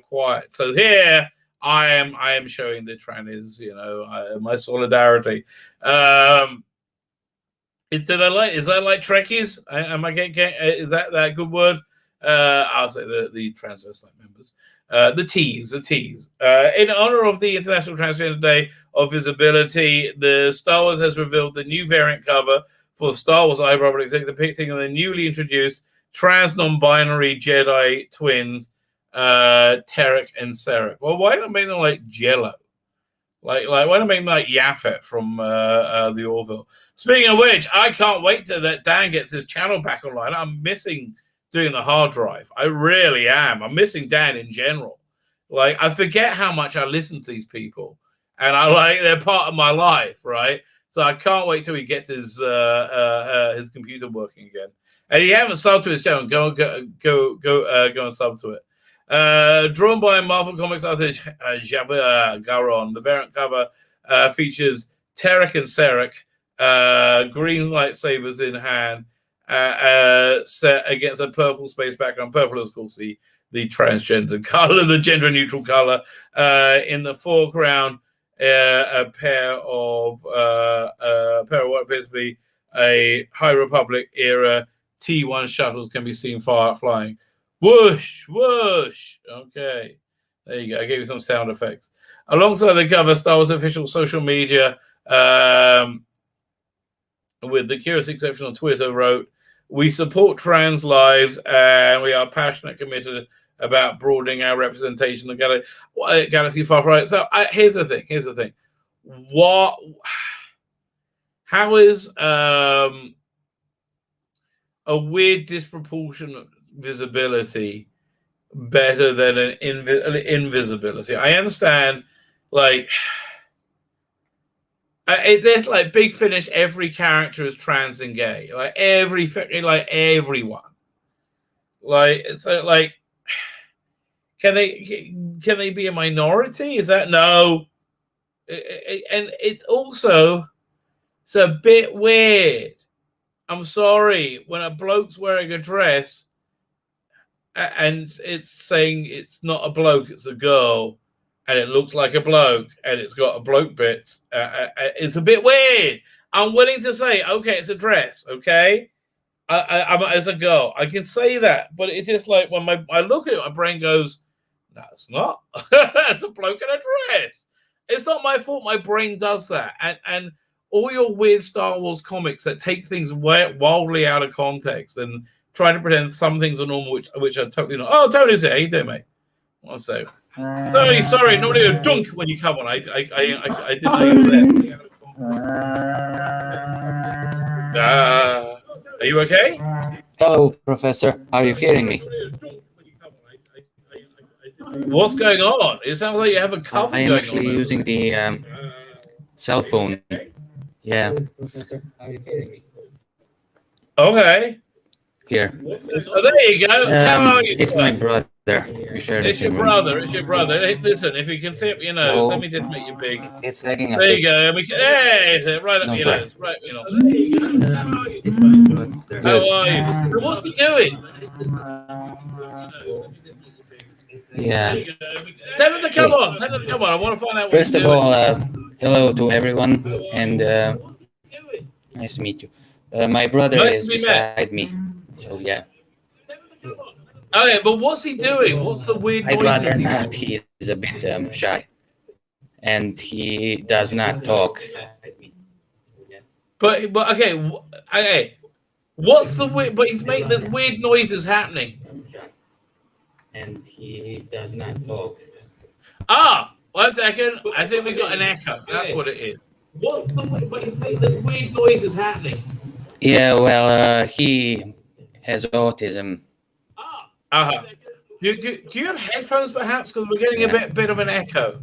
quiet. So here I am showing the trannies, my solidarity. Is that like Trekkies? Am I getting? Is that a good word? I'll say the transvestite members. The tease. In honor of the International Transgender Day of Visibility, the Star Wars has revealed the new variant cover for Star Wars High Republic, depicting the newly introduced trans non-binary Jedi twins, Tarek and Sarek. Well, why don't they make them like Jello? Like why don't they make them like Yaphet from the Orville? Speaking of which, I can't wait till that Dan gets his channel back online. I'm missing doing the hard drive. I really am. I'm missing Dan in general. Like, I forget how much I listen to these people, and they're part of my life, right? So I can't wait till he gets his computer working again. And if you haven't subbed to his channel, go and sub to it. Drawn by Marvel Comics artist Javier Garon, the variant cover features Tarek and Sarek, green lightsabers in hand, set against a purple space background. Purple is, of course, the transgender color, the gender neutral color. In the foreground, a pair of what appears to be a High Republic era T1 shuttles can be seen flying. Whoosh, whoosh. Okay, there you go. I gave you some sound effects. Alongside the cover, Star Wars official social media, with the curious exception on Twitter, wrote, We support trans lives, and we are passionate, committed about broadening our representation of Galaxy Far Right. So here's the thing. How is a weird disproportionate visibility better than an invisibility? I understand, like, there's like Big Finish. Every character is trans and gay. Like everyone. Like so, like, can they be a minority? Is that no? And it's also, it's a bit weird. I'm sorry, when a bloke's wearing a dress and it's saying it's not a bloke, it's a girl, and it looks like a bloke and it's got a bloke bit, it's a bit weird. I'm willing to say, okay, it's a dress, okay? I'm as a girl, I can say that, but it's just like when I look at it, my brain goes, no, it's not. It's a bloke in a dress. It's not my fault. My brain does that, and all your weird Star Wars comics that take things wildly out of context and try to pretend some things are normal, which are totally not. Oh, Tony's here. How you doing, mate? What's so? Tony, sorry, nobody would dunk when you come on. I didn't know you were there. Are you okay? Hello, Professor. Are you hearing me? What's going on? It sounds like you have a cover. I am actually using the cell phone. Yeah. Professor, are you hearing me? Okay. Here. Oh, there you go. How are you? It's my brother. You shared It's your brother. It's your brother. Hey, listen, if you can see up your nose, So, let me just make you big. It's lagging a There bit. you go. Hey, right up your nose. Right up your nose. There you go. It's my brother. How are you? What's he doing? Yeah. Tell him to come on. Tell him to come on. I want to find out what First he's of doing. all, hello to everyone, and nice to meet you. My brother Nice is to be met. beside me, so yeah. Okay, but what's he doing? What's the weird I'd noises rather he's not. making? He is a bit shy, and he does not talk. But okay. What's the weird? But he's making this weird noises happening. And he does not talk. Ah, 1 second. I think we got an echo. That's what it is. What's the weird? But he's making this weird noises happening. Yeah, well, he has autism. Uh-huh. Do you have headphones perhaps? Because we're getting a bit of an echo.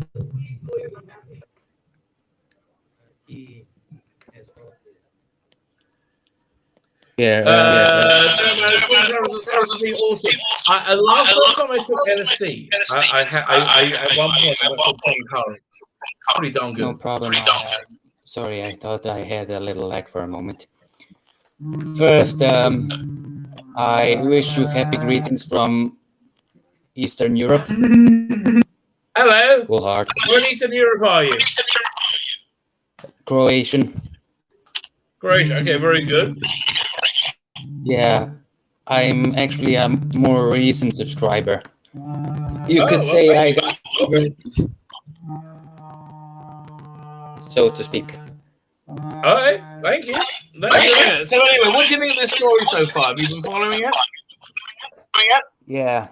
Yeah. Awesome. I last time I took LSD, I at one point I took concurrent. Pretty darn good. No problem. Sorry, I thought I had a little lag for a moment. First, I wish you happy greetings from Eastern Europe. Hello. Full heart. Where in Eastern Europe are you? Croatian. Great. Okay, very good. Yeah, I'm actually a more recent subscriber. You could say I got so to speak. All right, thank you. So anyway, what do you think of this story so far? Have you been following it? Yeah,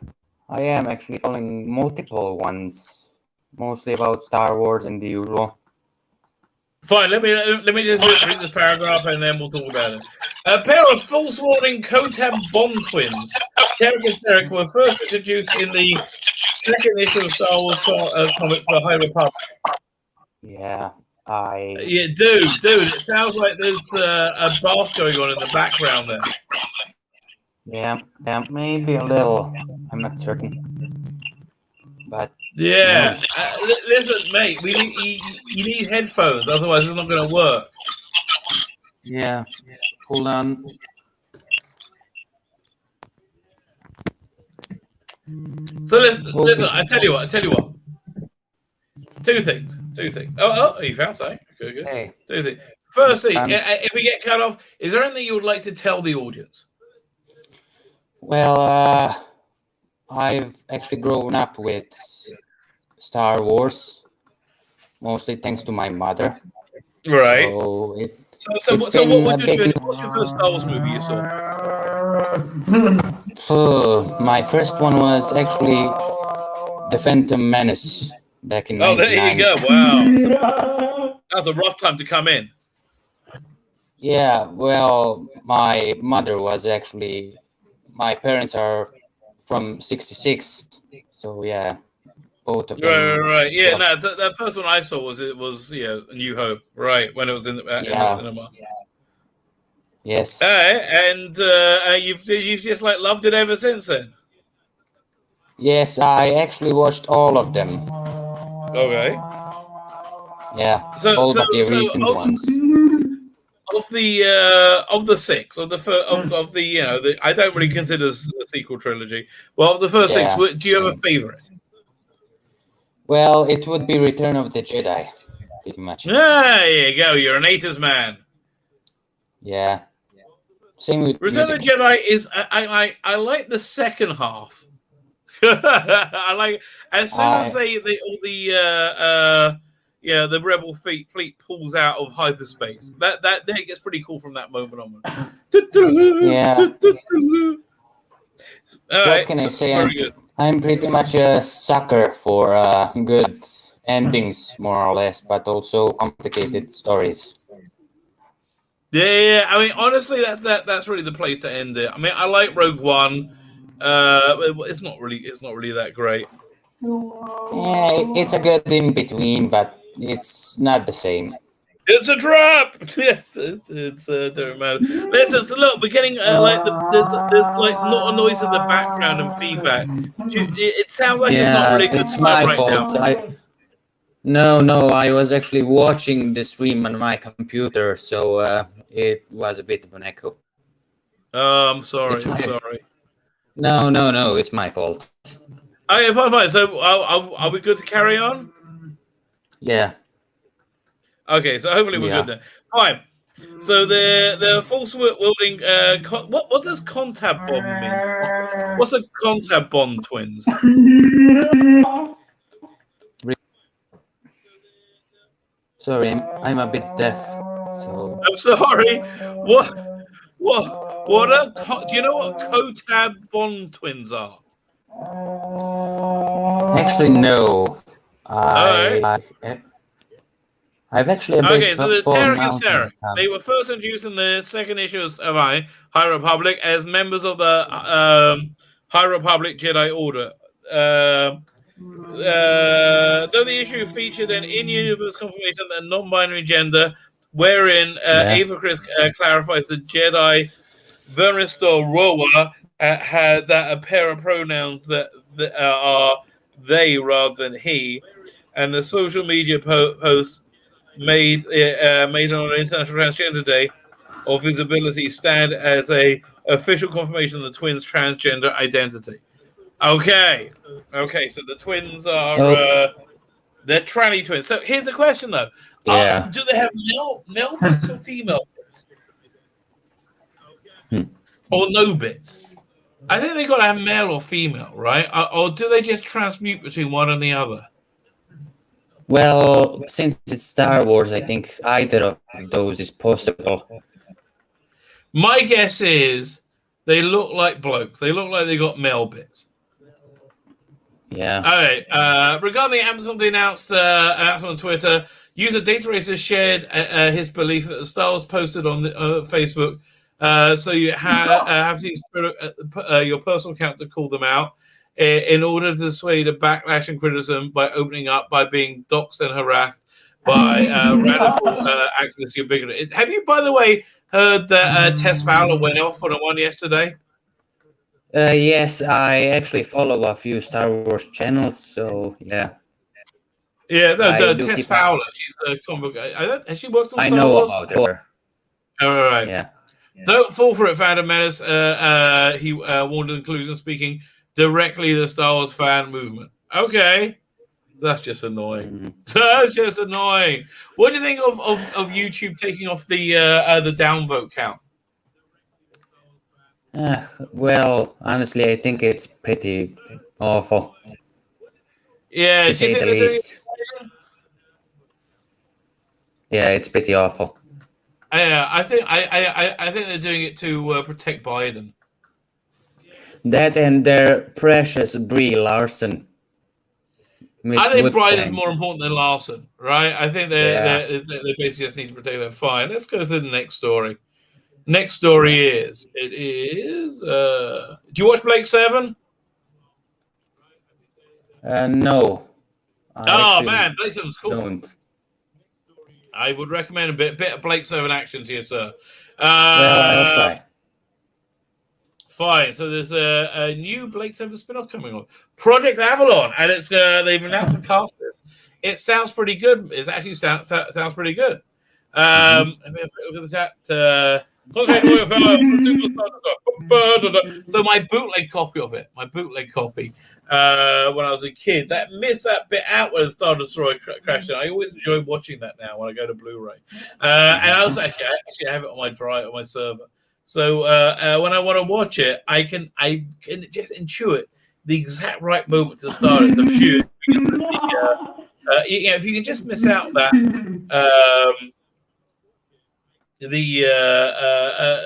I am actually following multiple ones, mostly about Star Wars and the usual. Fine, let me just read this paragraph and then we'll talk about it. A pair of false-warning Kotab Bond twins, Derek and Derek, were first introduced in the second issue of Star Wars comic The High Republic. Yeah, dude, it sounds like there's a bath going on in the background there. Yeah, maybe a little. I'm not certain. But yeah, listen, mate, you need headphones, otherwise it's not going to work. Yeah, hold on. So listen, I tell you what. Two things. Oh, you found something. Good. Hey. Two things. Firstly, if we get cut off, is there anything you would like to tell the audience? Well, I've actually grown up with Star Wars, mostly thanks to my mother. Right. So what was your first Star Wars movie you saw? My first one was actually The Phantom Menace back in Oh, there you 99. go. Wow. That's a rough time to come in. Yeah, well, my mother was actually, my parents are from 66, so yeah, both of them. Right. Yeah, Well, no, that first one I saw was A New Hope, right, when it was in the yeah, cinema. yes. And you've just like loved it ever since then. Yes, I actually watched all of them. Okay. Yeah, So all so but the so recent ones. of the six of the I don't really consider this a sequel trilogy. Well, of the first six, Yeah, do you have a same. favorite? Well, it would be Return of the Jedi, pretty much. There you go. You're an 80s man. Yeah, same with Return of music. the Jedi is I like the second half. I like as soon as I the rebel fleet pulls out of hyperspace. That then it gets pretty cool from that moment onward. yeah. All What right, can I say? very good. I'm pretty much a sucker for good endings, more or less, but also complicated stories. Yeah. I mean, honestly, that's really the place to end it. I mean, I like Rogue One. It's not really that great. Yeah, it's a good in between, but it's not the same. It's a trap. Yes, it's don't matter. Listen, so look, we're getting like there's like not a noise in the background and feedback. It sounds like it's not Yeah, really a good it's time my right fault. now. No, I was actually watching the stream on my computer, so it was a bit of an echo. Oh, I'm sorry. It's I'm my sorry. no, it's my fault. Okay, fine. So are we good to carry on? Yeah, Okay, so hopefully we're good yeah. then. Fine. So the force wielding what does contab bomb mean? What's a contab bomb, twins? Sorry, I'm a bit deaf, so I'm sorry. Do you know what Kotab Bond twins are? actually no. All right. I've actually a bit Okay, so there's fallen Tarek and out when Sarek. it comes. They were first introduced in the second issue of High Republic as members of the High Republic Jedi Order. Though the issue featured an in-universe confirmation of a non-binary gender, wherein Yeah. Ava Chris clarifies the Jedi Vernistor Roa had that a pair of pronouns that are they rather than he, and the social media posts made on International Transgender Day of visibility stand as a official confirmation of the twins' transgender identity. Okay, so the twins are Oh, they're tranny twins. So here's the question though: yeah. do they have male bits or female bits, or no bits? I think they got to have male or female, right? Or do they just transmute between one and the other? Well, since it's Star Wars, I think either of those is possible. My guess is they look like blokes. They look like they got male bits. Yeah. All right. Regarding Amazon, they announced on Twitter, user Data Racer shared his belief that the Star Wars posted on the, Facebook. So you have to use your personal account to call them out in order to dissuade a backlash and criticism by opening up by being doxxed and harassed by radical activists you're bigoted. Have you, by the way, heard that Tess Fowler went off on a one yesterday? Yes, I actually follow a few Star Wars channels, so yeah. Yeah, I do Tess keep Fowler. She's a comic book. Has she worked on I Star know Wars? about her. All right. Yeah. Don't fall for it, Phantom Menace. He warned inclusion, speaking directly to the Star Wars fan movement. Okay. That's just annoying. That's just annoying. What do you think of YouTube taking off the downvote count? Well, honestly, I think it's pretty awful. Yeah, To say the least. Yeah, it's pretty awful. I think they're doing it to protect Biden. That and their precious Brie Larson. Miss I think Bride is Woodbine. more important than Larson, right? I think Yeah. they basically just need to protect that. Fine. Let's go to the next story. Next story is do you watch Blake 7? No. I Oh actually man, Blake 7's cool. don't. I would recommend a bit of Blake 7 action to you, sir. Well, I'll try. Fine. So there's a new Blake 7 spin-off coming on, Project Avalon, and it's they've announced the cast list. It sounds pretty good. It actually sounds pretty good. Let me look at the chat. So my bootleg copy of it, when I was a kid, that missed that bit out when Star Destroyer crashed. I always enjoy watching that now when I go to Blu-ray. And I also actually have it on my drive, on my server. So when I want to watch it, I can just intuit the exact right moment to start it. So shoot, if you can just miss out that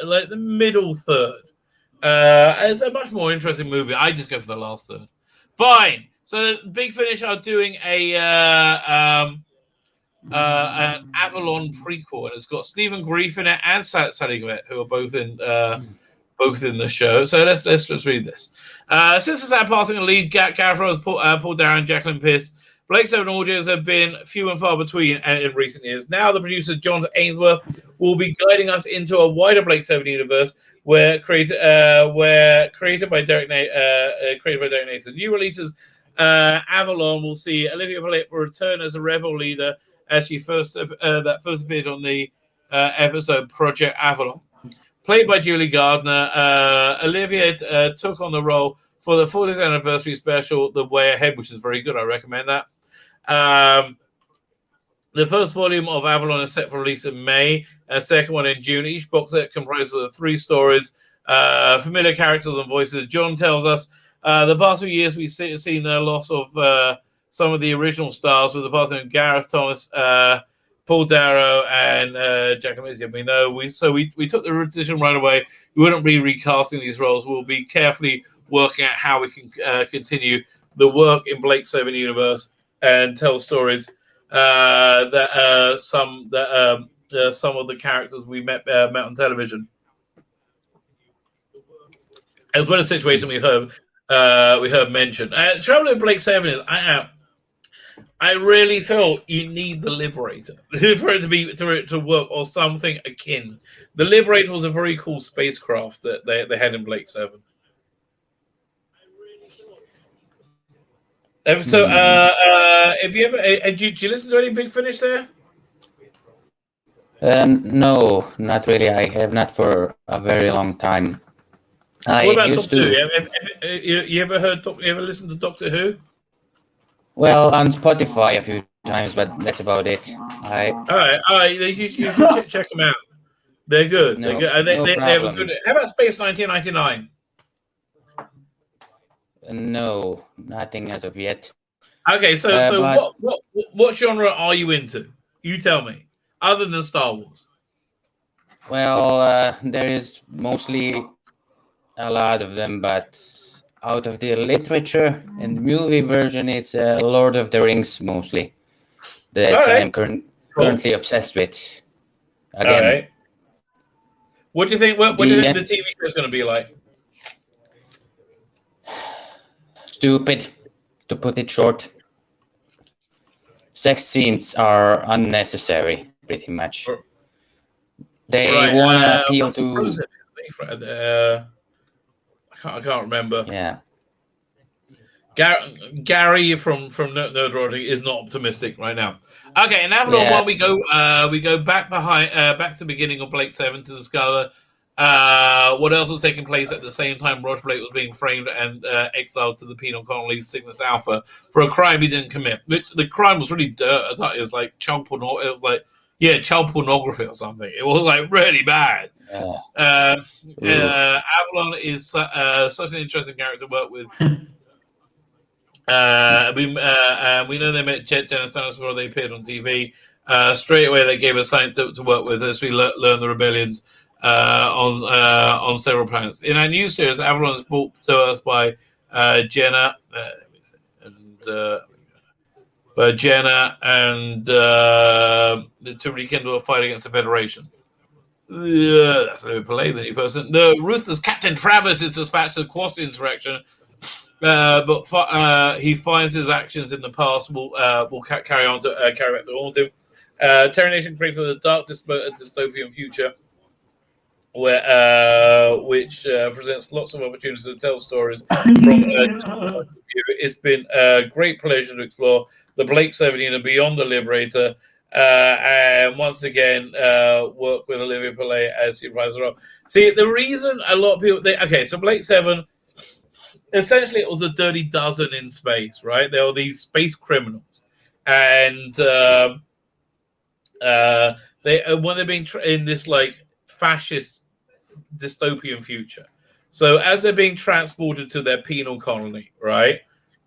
like the middle third, it's a much more interesting movie. I just go for the last third. Fine. So Big Finish are doing an Avalon prequel, and it's got Stephen Grief in it and Sally Gwinnett, who are both in the show. So let's just read this. Since the sad passing of lead characters Paul Darren, Jacqueline Pierce, Blake 7 audios have been few and far between in recent years. Now the producer John Ainsworth will be guiding us into a wider Blake 7 universe where created by Derek Nathan. New releases Avalon will see Olivia Polit return as a rebel leader as she first appeared on the episode Project Avalon. Played by Julie Gardner, Olivia took on the role for the 40th anniversary special The Way Ahead, which is very good. I recommend that. The first volume of Avalon is set for release in May, and the second one in June. Each box set comprises of 3 stories, familiar characters and voices. John tells us the past few years we've seen the loss of some of the original stars with the passing of Gareth Thomas, Paul Darrow, and Jack Amicia. We know we took the decision right away. We wouldn't be recasting these roles. We'll be carefully working out how we can continue the work in Blake 7 universe and tell stories that some of the characters we met on television, as well as situation we heard mentioned. The trouble with Blake 7 is I really felt you need the Liberator for it to work, or something akin. The Liberator was a very cool spacecraft that they had in Blake 7. So, have you ever? Did you listen to any Big Finish there? No, not really. I have not for a very long time. What about Doctor Who? You ever listened to Doctor Who? Well, on Spotify a few times, but that's about it. All right. You should check them out. They're good. No, They're good. They have a good. How about Space 1999? No, nothing as of yet. Okay, so what genre are you into? You tell me, other than Star Wars. Well, there is mostly a lot of them, but out of the literature and movie version, it's Lord of the Rings mostly that I'm currently obsessed with. Again. All right. What do you think? What do you think the TV show is going to be like? Stupid, to put it short. Sex scenes are unnecessary, pretty much. They want to appeal to. I can't remember. Yeah. Gary from Nerdrotic is not optimistic right now. Okay, and Avalon one we go back to the beginning of Blake 7 to discover what else was taking place at the same time Roger Blake was being framed and exiled to the penal colony Cygnus Alpha for a crime he didn't commit. Which the crime was really dirt. I thought it was like child pornography or something. It was like really bad. Avalon is such an interesting character to work with. We know they met Jen and Stannis before they appeared on TV. Straight away, they gave us something to work with as we learn the rebellions. on several planets. In our new series, Avalon is brought to us by Jenna and to rekindle a fight against the Federation. Yeah, that's a little polite, the new person. The ruthless Captain Travis is dispatched to quash the insurrection, but he finds his actions in the past will carry back to haunt him. Terra Nation creates a dark dystopian future which presents lots of opportunities to tell stories from it's been a great pleasure to explore the Blake 17 and beyond the Liberator, and once again work with Olivia Pillay as she replies as well. See, the reason a lot of people so Blake 7, essentially it was a dirty dozen in space, right? There were these space criminals, and when they've been in this like fascist dystopian future, so as they're being transported to their penal colony, right,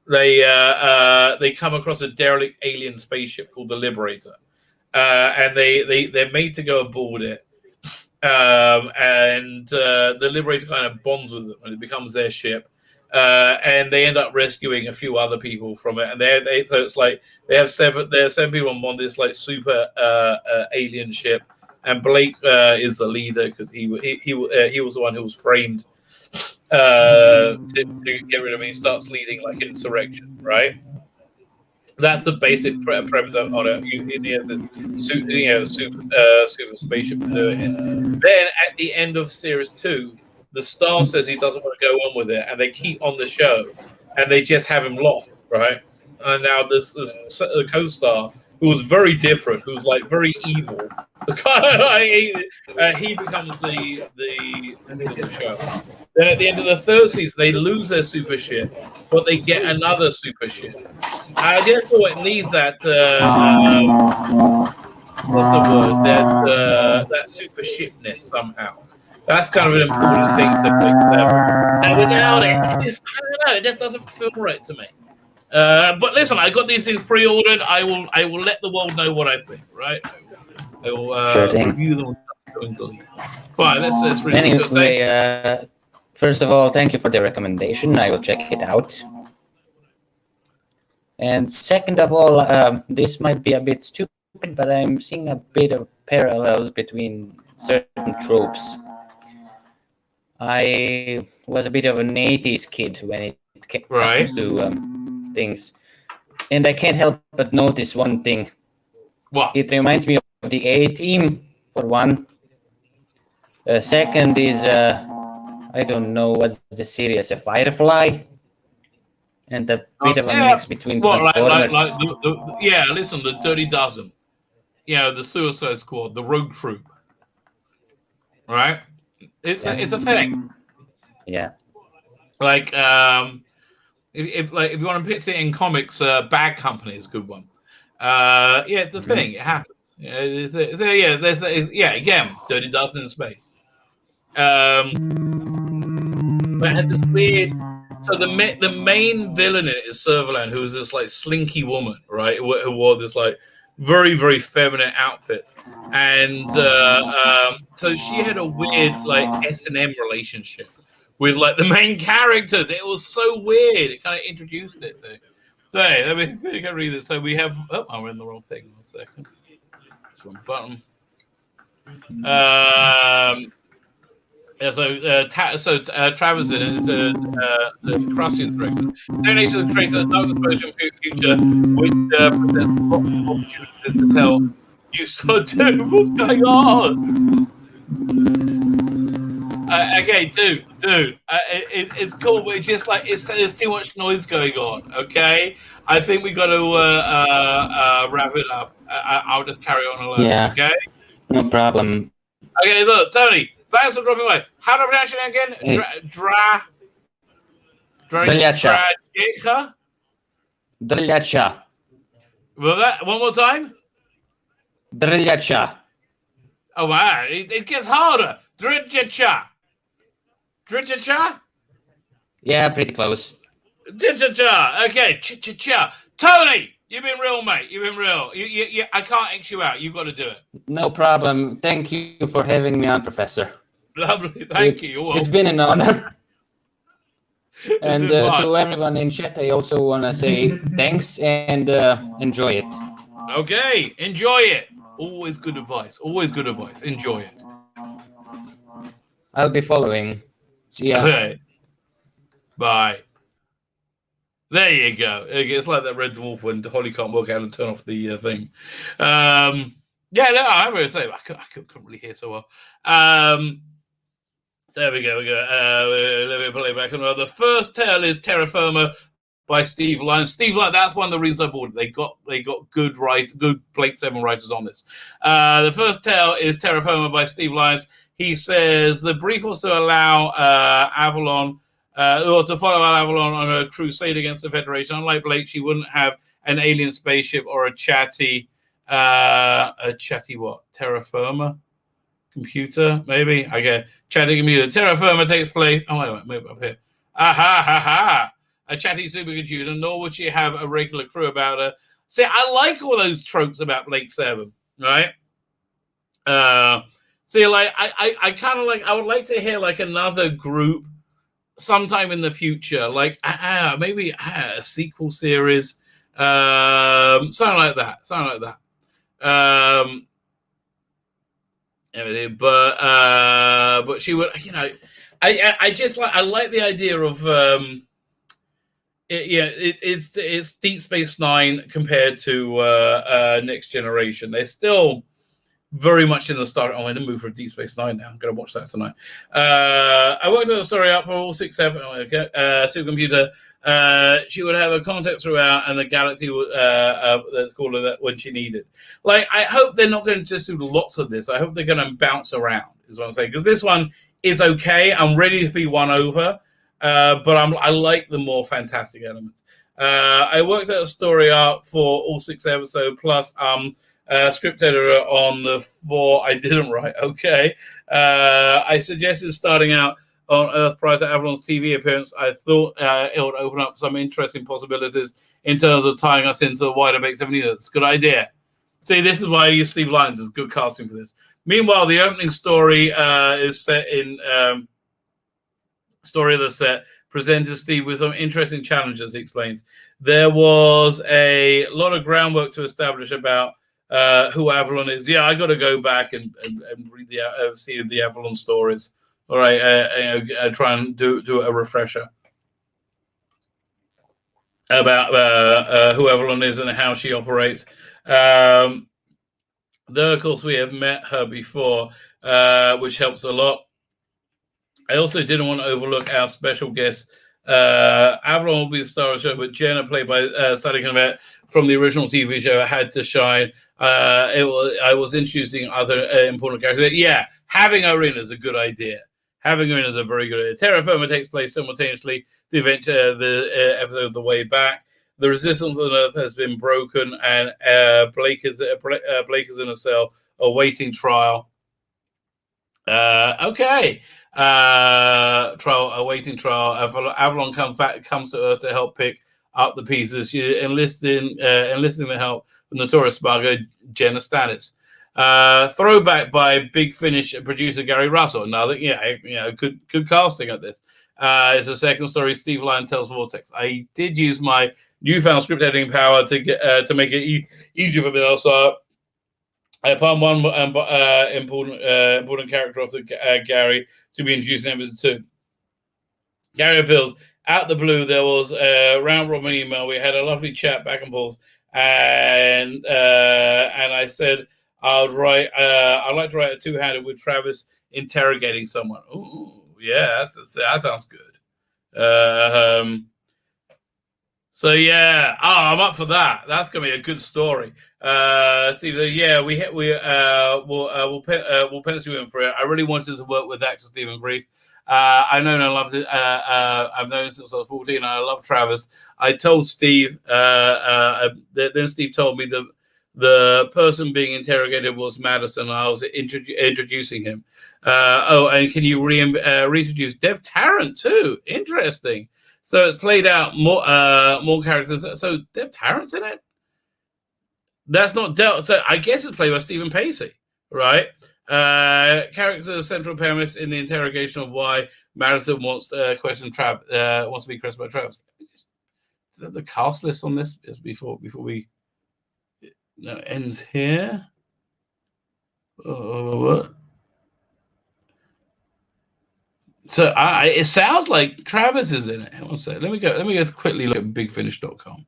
they come across a derelict alien spaceship called the Liberator, and they're made to go aboard it, and the Liberator kind of bonds with them and it becomes their ship, and they end up rescuing a few other people from it, and so it's like there are seven people on this like super alien ship, and Blake is the leader because he was the one who was framed to get rid of him. He starts leading like insurrection, right? That's the basic premise on it. He has this super spaceship to do it in. Then at the end of series 2, the star says he doesn't want to go on with it, and they keep on the show, and they just have him lost, right? And now the co-star, who was very different, who's like very evil, he becomes the show. Then at the end of the third season, they lose their super ship, but they get another super ship. I just thought it needs that what's the word? That super shipness somehow. That's kind of an important thing to make clever. And without it, I don't know, it just doesn't feel right to me. But listen, I got these things pre-ordered. I will let the world know what I think, right? I will review them. Fine, let's read anyway, first of all, thank you for the recommendation. I will check it out. And second of all, this might be a bit stupid, but I'm seeing a bit of parallels between certain tropes. I was a bit of an 80s kid when it comes to things. And I can't help but notice one thing. What? It reminds me of the A-Team, for one. Second is, I don't know what's the series, a Firefly. And a bit of a mix between Transformers. Listen, the Dirty Dozen. The Suicide Squad, the Road Troop. Right? It's a thing. Yeah. Like, if you want to pitch it in comics, Bad Company is a good one. It's a thing. It happens. Again, Dirty Dozen in space. But it had this weird. So the main villain in it is Servalan, who's this like slinky woman, right? Who wore this like very, very feminine outfit, and so she had a weird like S&M relationship with like the main characters. It was so weird. It kind of introduced it. So let me read this. So we have. Oh, I'm in the wrong thing. 1 second. This one button. Travis is the Crossing director. Donation creates a dark exposure future, which presents lots of opportunities to tell you so too. What's going on? Okay, dude. It's cool, but it's just like there's too much noise going on. Okay, I think we got to wrap it up. I'll just carry on alone. Yeah. Okay. No problem. Okay, look, Tony. Thanks for dropping by. How do I pronounce your name again? Drljacha. Well, that one more time. Drljacha. Oh wow, it gets harder. Drljacha. Yeah, pretty close. Drljacha. Okay, cha. Tony, you've been real, mate. You've been real. I can't X you out. You've got to do it. No problem. Thank you for having me on, Professor. Lovely. Thank you. It's been an honor. And Fine. to everyone in chat, I also want to say thanks and enjoy it. Okay, enjoy it. Always good advice. Always good advice. Enjoy it. I'll be following. See ya. Okay. Bye. There you go. It's like that Red Dwarf when Holly can't work out and turn off the thing. Yeah, no, I'm going to say I couldn't really hear so well. There we go. Let me play back. The first tale is Terra Firma by Steve Lyons. Steve Lyons, that's one of the reasons I bought it. They got good Blake 7 writers on this. The first tale is Terra Firma by Steve Lyons. He says the brief was to allow Avalon, or to follow Avalon on a crusade against the Federation. Unlike Blake, she wouldn't have an alien spaceship or a chatty what? Terra Firma? Computer, maybe? Okay. Chatty computer. Terra Firma takes place. Oh, wait, move up here. A chatty supercomputer, nor would she have a regular crew about her. See, I like all those tropes about Blake 7, right? See, like, I kind of like, I would like to hear like another group sometime in the future, like maybe a sequel series, something like that. Everything, but she would, I just like, I like the idea of it's Deep Space Nine compared to Next Generation. They're still very much in the start. I'm in the mood for Deep Space Nine now. I'm going to watch that tonight. I worked the story out for all 6 episodes. Supercomputer. She would have a contact throughout, and the galaxy would let's call her that when she needed. Like, I hope they're not going to just do lots of this. I hope they're going to bounce around. Is what I'm saying, because this one is okay. I'm ready to be won over, but I like the more fantastic elements. I worked out a story arc for all 6 episodes plus script editor on the 4 I didn't write. Okay. I suggested starting out on Earth prior to Avalon's TV appearance. I thought it would open up some interesting possibilities in terms of tying us into the wider Make 7 universe. It's a good idea. See, this is why I use Steve Lyons as good casting for this. Meanwhile, the opening story is set in story of the set, presented Steve with some interesting challenges, he explains. There was a lot of groundwork to establish about who Avalon is. Yeah, I got to go back and read see the Avalon stories. All right, try and do a refresher about who Avalon is and how she operates. Though, of course, we have met her before, which helps a lot. I also didn't want to overlook our special guest. Avalon will be the star of the show, but Jenna, played by Sadie Connett from the original TV show, had to shine. I was introducing other important characters. Yeah, having her in is a good idea. Having her in is a very good idea. Terra Firma takes place simultaneously the event, the episode of The Way Back. The resistance on Earth has been broken, and Blake is in a cell awaiting trial. Okay. Awaiting trial. Avalon comes to Earth to help pick up the pieces. She enlisting the help of notorious smuggler Jenna Stannis. Throwback by Big Finish producer Gary Russell. Another, good casting at this. It's a second story. Steve Lyons tells Vortex. I did use my newfound script editing power to make it easier for me. So I found one important character of Gary to be introduced in episode 2. Gary reveals, out the blue, there was a round robin email. We had a lovely chat back and forth, and I said I'd like to write a 2-handed with Travis interrogating someone. Ooh, yeah, that sounds good. So yeah, I'm up for that. That's gonna be a good story. Steve, yeah, we'll pencil you in for it. I really wanted to work with actor Stephen Grief. I know and I loved it. I've known him since I was 14. And I love Travis. I told Steve. Then Steve told me that the person being interrogated was Madison. I was introducing him. And can you reintroduce Dev Tarrant too? Interesting. So it's played out more characters. So Dev Tarrant's in it. That's not dealt. So I guess it's played by Stephen Pacey, right? Character central premise in the interrogation of why Madison wants to question wants to be questioned by Travis. The cast list on this is before we ends here. So it sounds like Travis is in it. One sec. Let me go quickly look at bigfinish.com.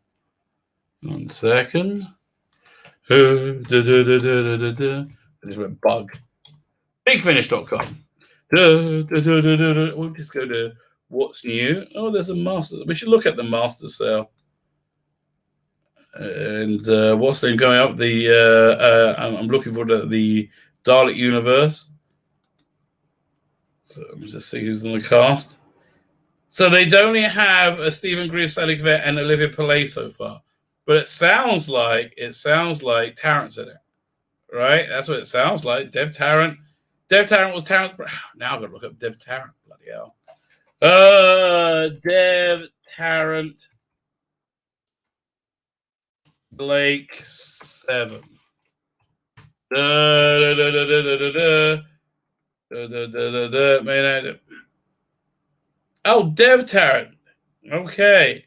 1 second. I just went bug. Bigfinish.com. We'll just go to what's new. Oh, there's a master. We should look at the master sale. And what's then going up? I'm looking for the Dalek universe. So I'm just seeing who's in the cast. So they'd only have a Stephen Greer, Sally Vet, and Olivia Pillay so far. But it sounds like Tarrant's in it. Right? That's what it sounds like. Dev Tarrant. Dev Tarrant was Tarrant's. Now I've got to look up Dev Tarrant. Bloody hell. Dev Tarrant. Blake 7. Oh, Dev Tarrant. Okay.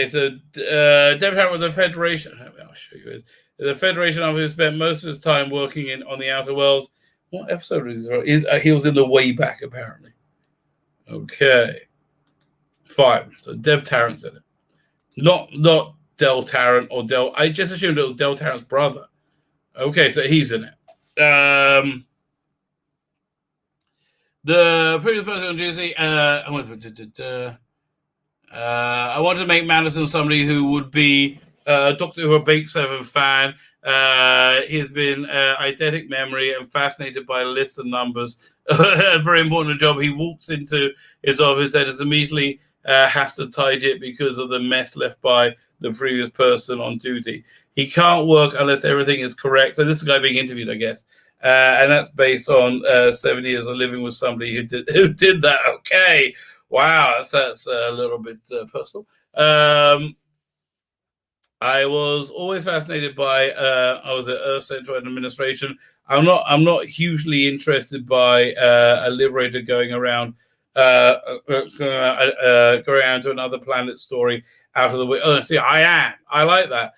So Dev Tarrant with the Federation. I'll show you. The Federation officer spent most of his time working on the Outer Worlds. What episode is he? He was in the way back, apparently. Okay. Fine. So Dev Tarrant's in it. Not Del Tarrant or Del. I just assumed it was Del Tarrant's brother. Okay, so he's in it. The previous person on Juicy, I wanted to make Madison somebody who would be a Doctor Who or Bake 7 fan. He's been eidetic memory and fascinated by lists and numbers. A very important job. He walks into his office and is immediately has to tidy it because of the mess left by the previous person on duty. He can't work unless everything is correct. So this is a guy being interviewed, I guess. And that's based on 7 years of living with somebody who did that. Okay. Wow, that's a little bit personal. I was always fascinated by I was at Earth Central Administration. I'm not hugely interested by a liberator going around to another planet story out of the way. Honestly, I am. I like that.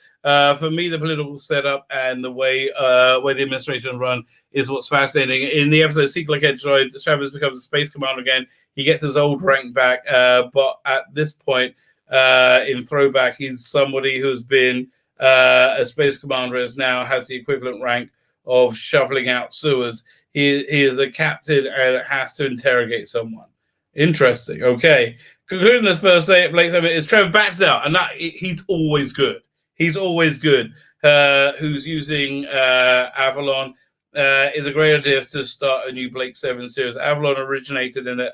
For me, the political setup and the way the administration run is what's fascinating. In the episode Seek Like Edge Droid, Travis becomes a space commander again. He gets his old rank back, but at this point, in Throwback, he's somebody who's been a space commander, is now has the equivalent rank of shoveling out sewers. He is a captain and has to interrogate someone. Interesting. Okay. Concluding this first day, Blake is Trevor Baxdale, and he's always good. He's always good. Who's using Avalon is a great idea to start a new Blake 7 series. Avalon originated in a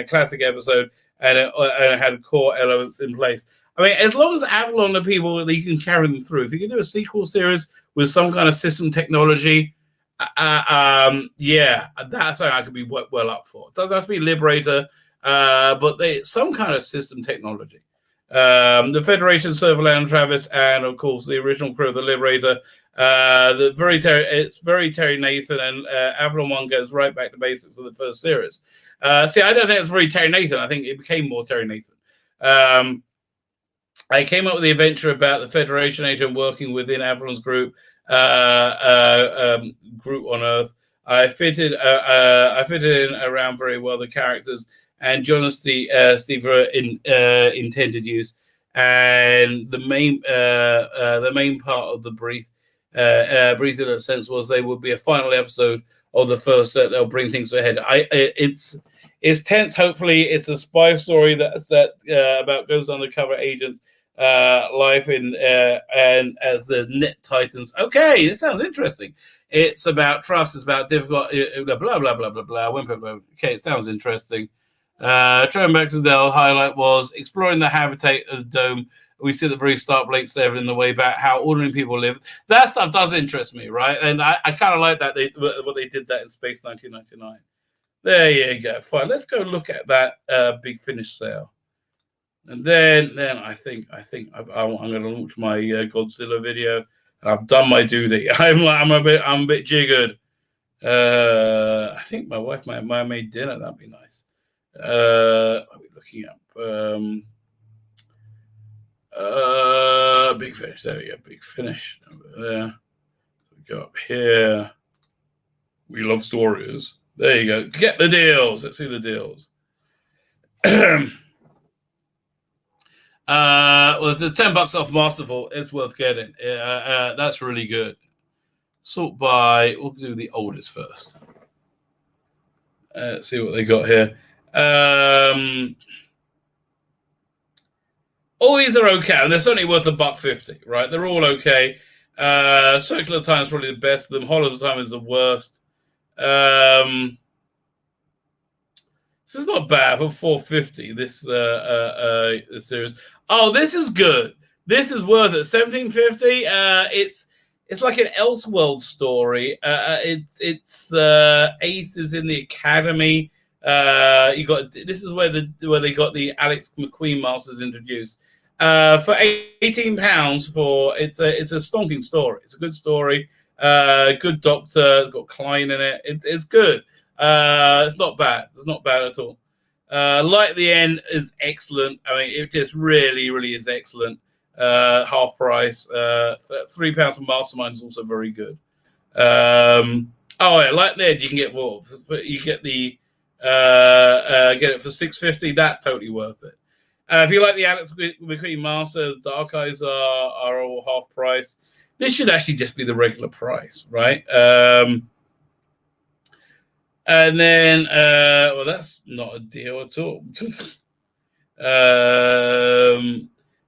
classic episode, and it had core elements in place. I mean, as long as Avalon are people that you can carry them through. If you can do a sequel series with some kind of system technology, yeah, that's something I could be well up for. It doesn't have to be Liberator, but some kind of system technology. The Federation, Serverland, Travis, and of course the original crew of the Liberator. It's very Terry Nathan, and Avalon 1 goes right back to basics of the first series. See, I don't think it's very Terry Nathan. I think it became more Terry Nathan. I came up with the adventure about the Federation agent working within Avalon's group on Earth. I fitted in around very well the characters and John and Steve intended use, and the main part of the brief in a sense was they would be a final episode of the first set. They'll bring things ahead. It's tense. Hopefully, it's a spy story that about goes undercover agents. Life in and as the Net Titans. Okay, this sounds interesting. It's about trust. It's about difficult. Blah blah blah blah blah blah. Okay, it sounds interesting. Trevor Baxdale highlight was exploring the habitat of the dome. We see at the very start, Blake 7 in the way back, how ordinary people live. That stuff does interest me, right? And I kind of like that what they did that in Space 1999. There you go. Fine. Let's go look at that Big Finish sale. And then I think I'm going to launch my Godzilla video. I've done my duty. I'm a bit jiggered. I think my wife might have made dinner. That'd be nice. What are we looking up? Big Finish. There we go. Big Finish over there. We go up here. We love stories. There you go. Get the deals. Let's see the deals. Well, the $10 off Masterful, it's worth getting. That's really good. Sort by, we'll do the oldest first. Let's see what they got here. All these are okay, and they're certainly worth $1.50, right? They're all okay. Circular Time is probably the best of them. Hollows of Time is the worst. This is not bad for $4.50. This series. Oh, this is good. This is worth it. $17.50. It's like an Elseworld story. It's Ace is in the academy. This is where they got the Alex McQueen Masters introduced. For £18 for it's a stonking story. It's a good story. Good doctor. It's got Klein in it. It's good. It's not bad. It's not bad at all. Light at the End is excellent. I mean, it just really, really is excellent. Half price. £3 for Mastermind is also very good. Yeah, Light at the End you can get more. You get the get it for $6.50. That's totally worth it. If you like the Alex McQueen Master, the Dark Eyes are all half price. This should actually just be the regular price, right? And then, well, that's not a deal at all.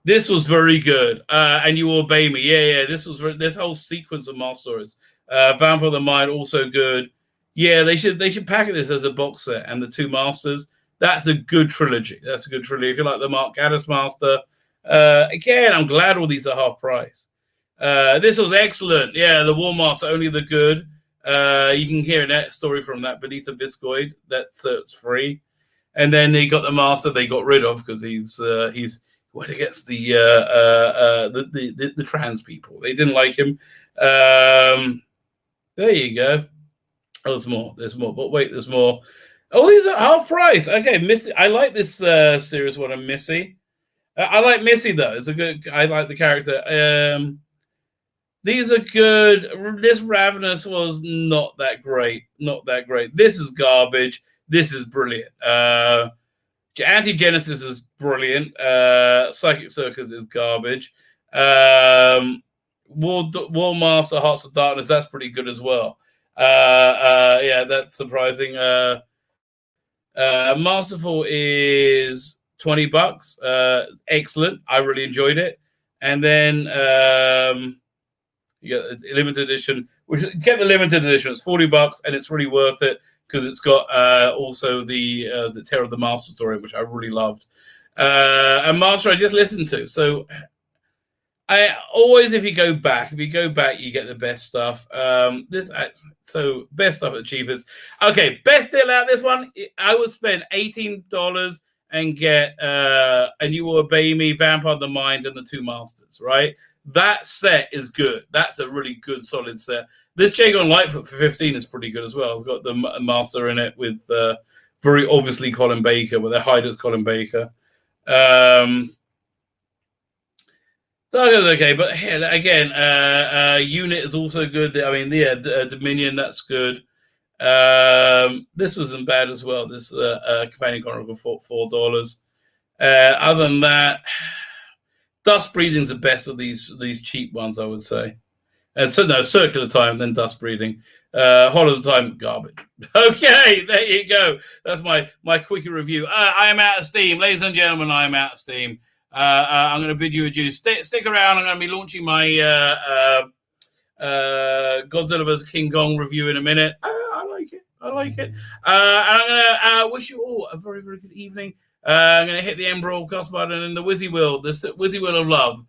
This was very good. And You Obey Me. Yeah. This whole sequence of Master Stories. Vampire the Mind, also good. Yeah, they should package this as a box set. And the two Masters, that's a good trilogy. That's a good trilogy. If you like the Mark Gaddis Master, again, I'm glad all these are half price. This was excellent. Yeah, the War Master, Only the Good. You can hear a story from that Beneath a Viscoid. That's free. And then they got the Master they got rid of because he's went against the trans people. They didn't like him. There you go. Oh, there's more. But wait, there's more. Oh, these are half price. Okay, Missy. I like this series one of Missy. I like Missy though. I like the character. These are good. This Ravenous was not that great. Not that great. This is garbage. This is brilliant. Anti-Genesis is brilliant. Psychic Circus is garbage. War Master Hearts of Darkness, that's pretty good as well. Yeah, that's surprising. Masterful is $20. Excellent. I really enjoyed it. And then you get a limited edition, get the limited edition. It's $40 and it's really worth it because it's got also the Terror of the Master story, which I really loved. And Master I just listened to. So I always, if you go back, you get the best stuff. So best stuff at the cheapest. Okay, best deal out this one. I would spend $18 and get And You Will Obey Me, Vampire the Mind, and the two Masters. Right, that set is good. That's a really good, solid set. This Jagon Lightfoot for $15 is pretty good as well. It's got the Master in it with very obviously Colin Baker, with their hide as Colin Baker. Dark is okay, but here again, Unit is also good. I mean, yeah, Dominion, that's good. This wasn't bad as well. This Companion Chronicle for $4. Other than that, Dust Breathing's the best of these cheap ones, I would say. And so no, Circular Time, then Dust Breathing. Hollows of Time, garbage. Okay, there you go. That's my quickie review. I am out of steam, ladies and gentlemen. I am out of steam. I'm going to bid you adieu. Stick around. I'm going to be launching my Godzilla vs. King Kong review in a minute. I like it. And I'm going to wish you all a very, very good evening. I'm going to hit the end broadcast button and the Wizzy Wheel, the Wizzy Wheel of Love.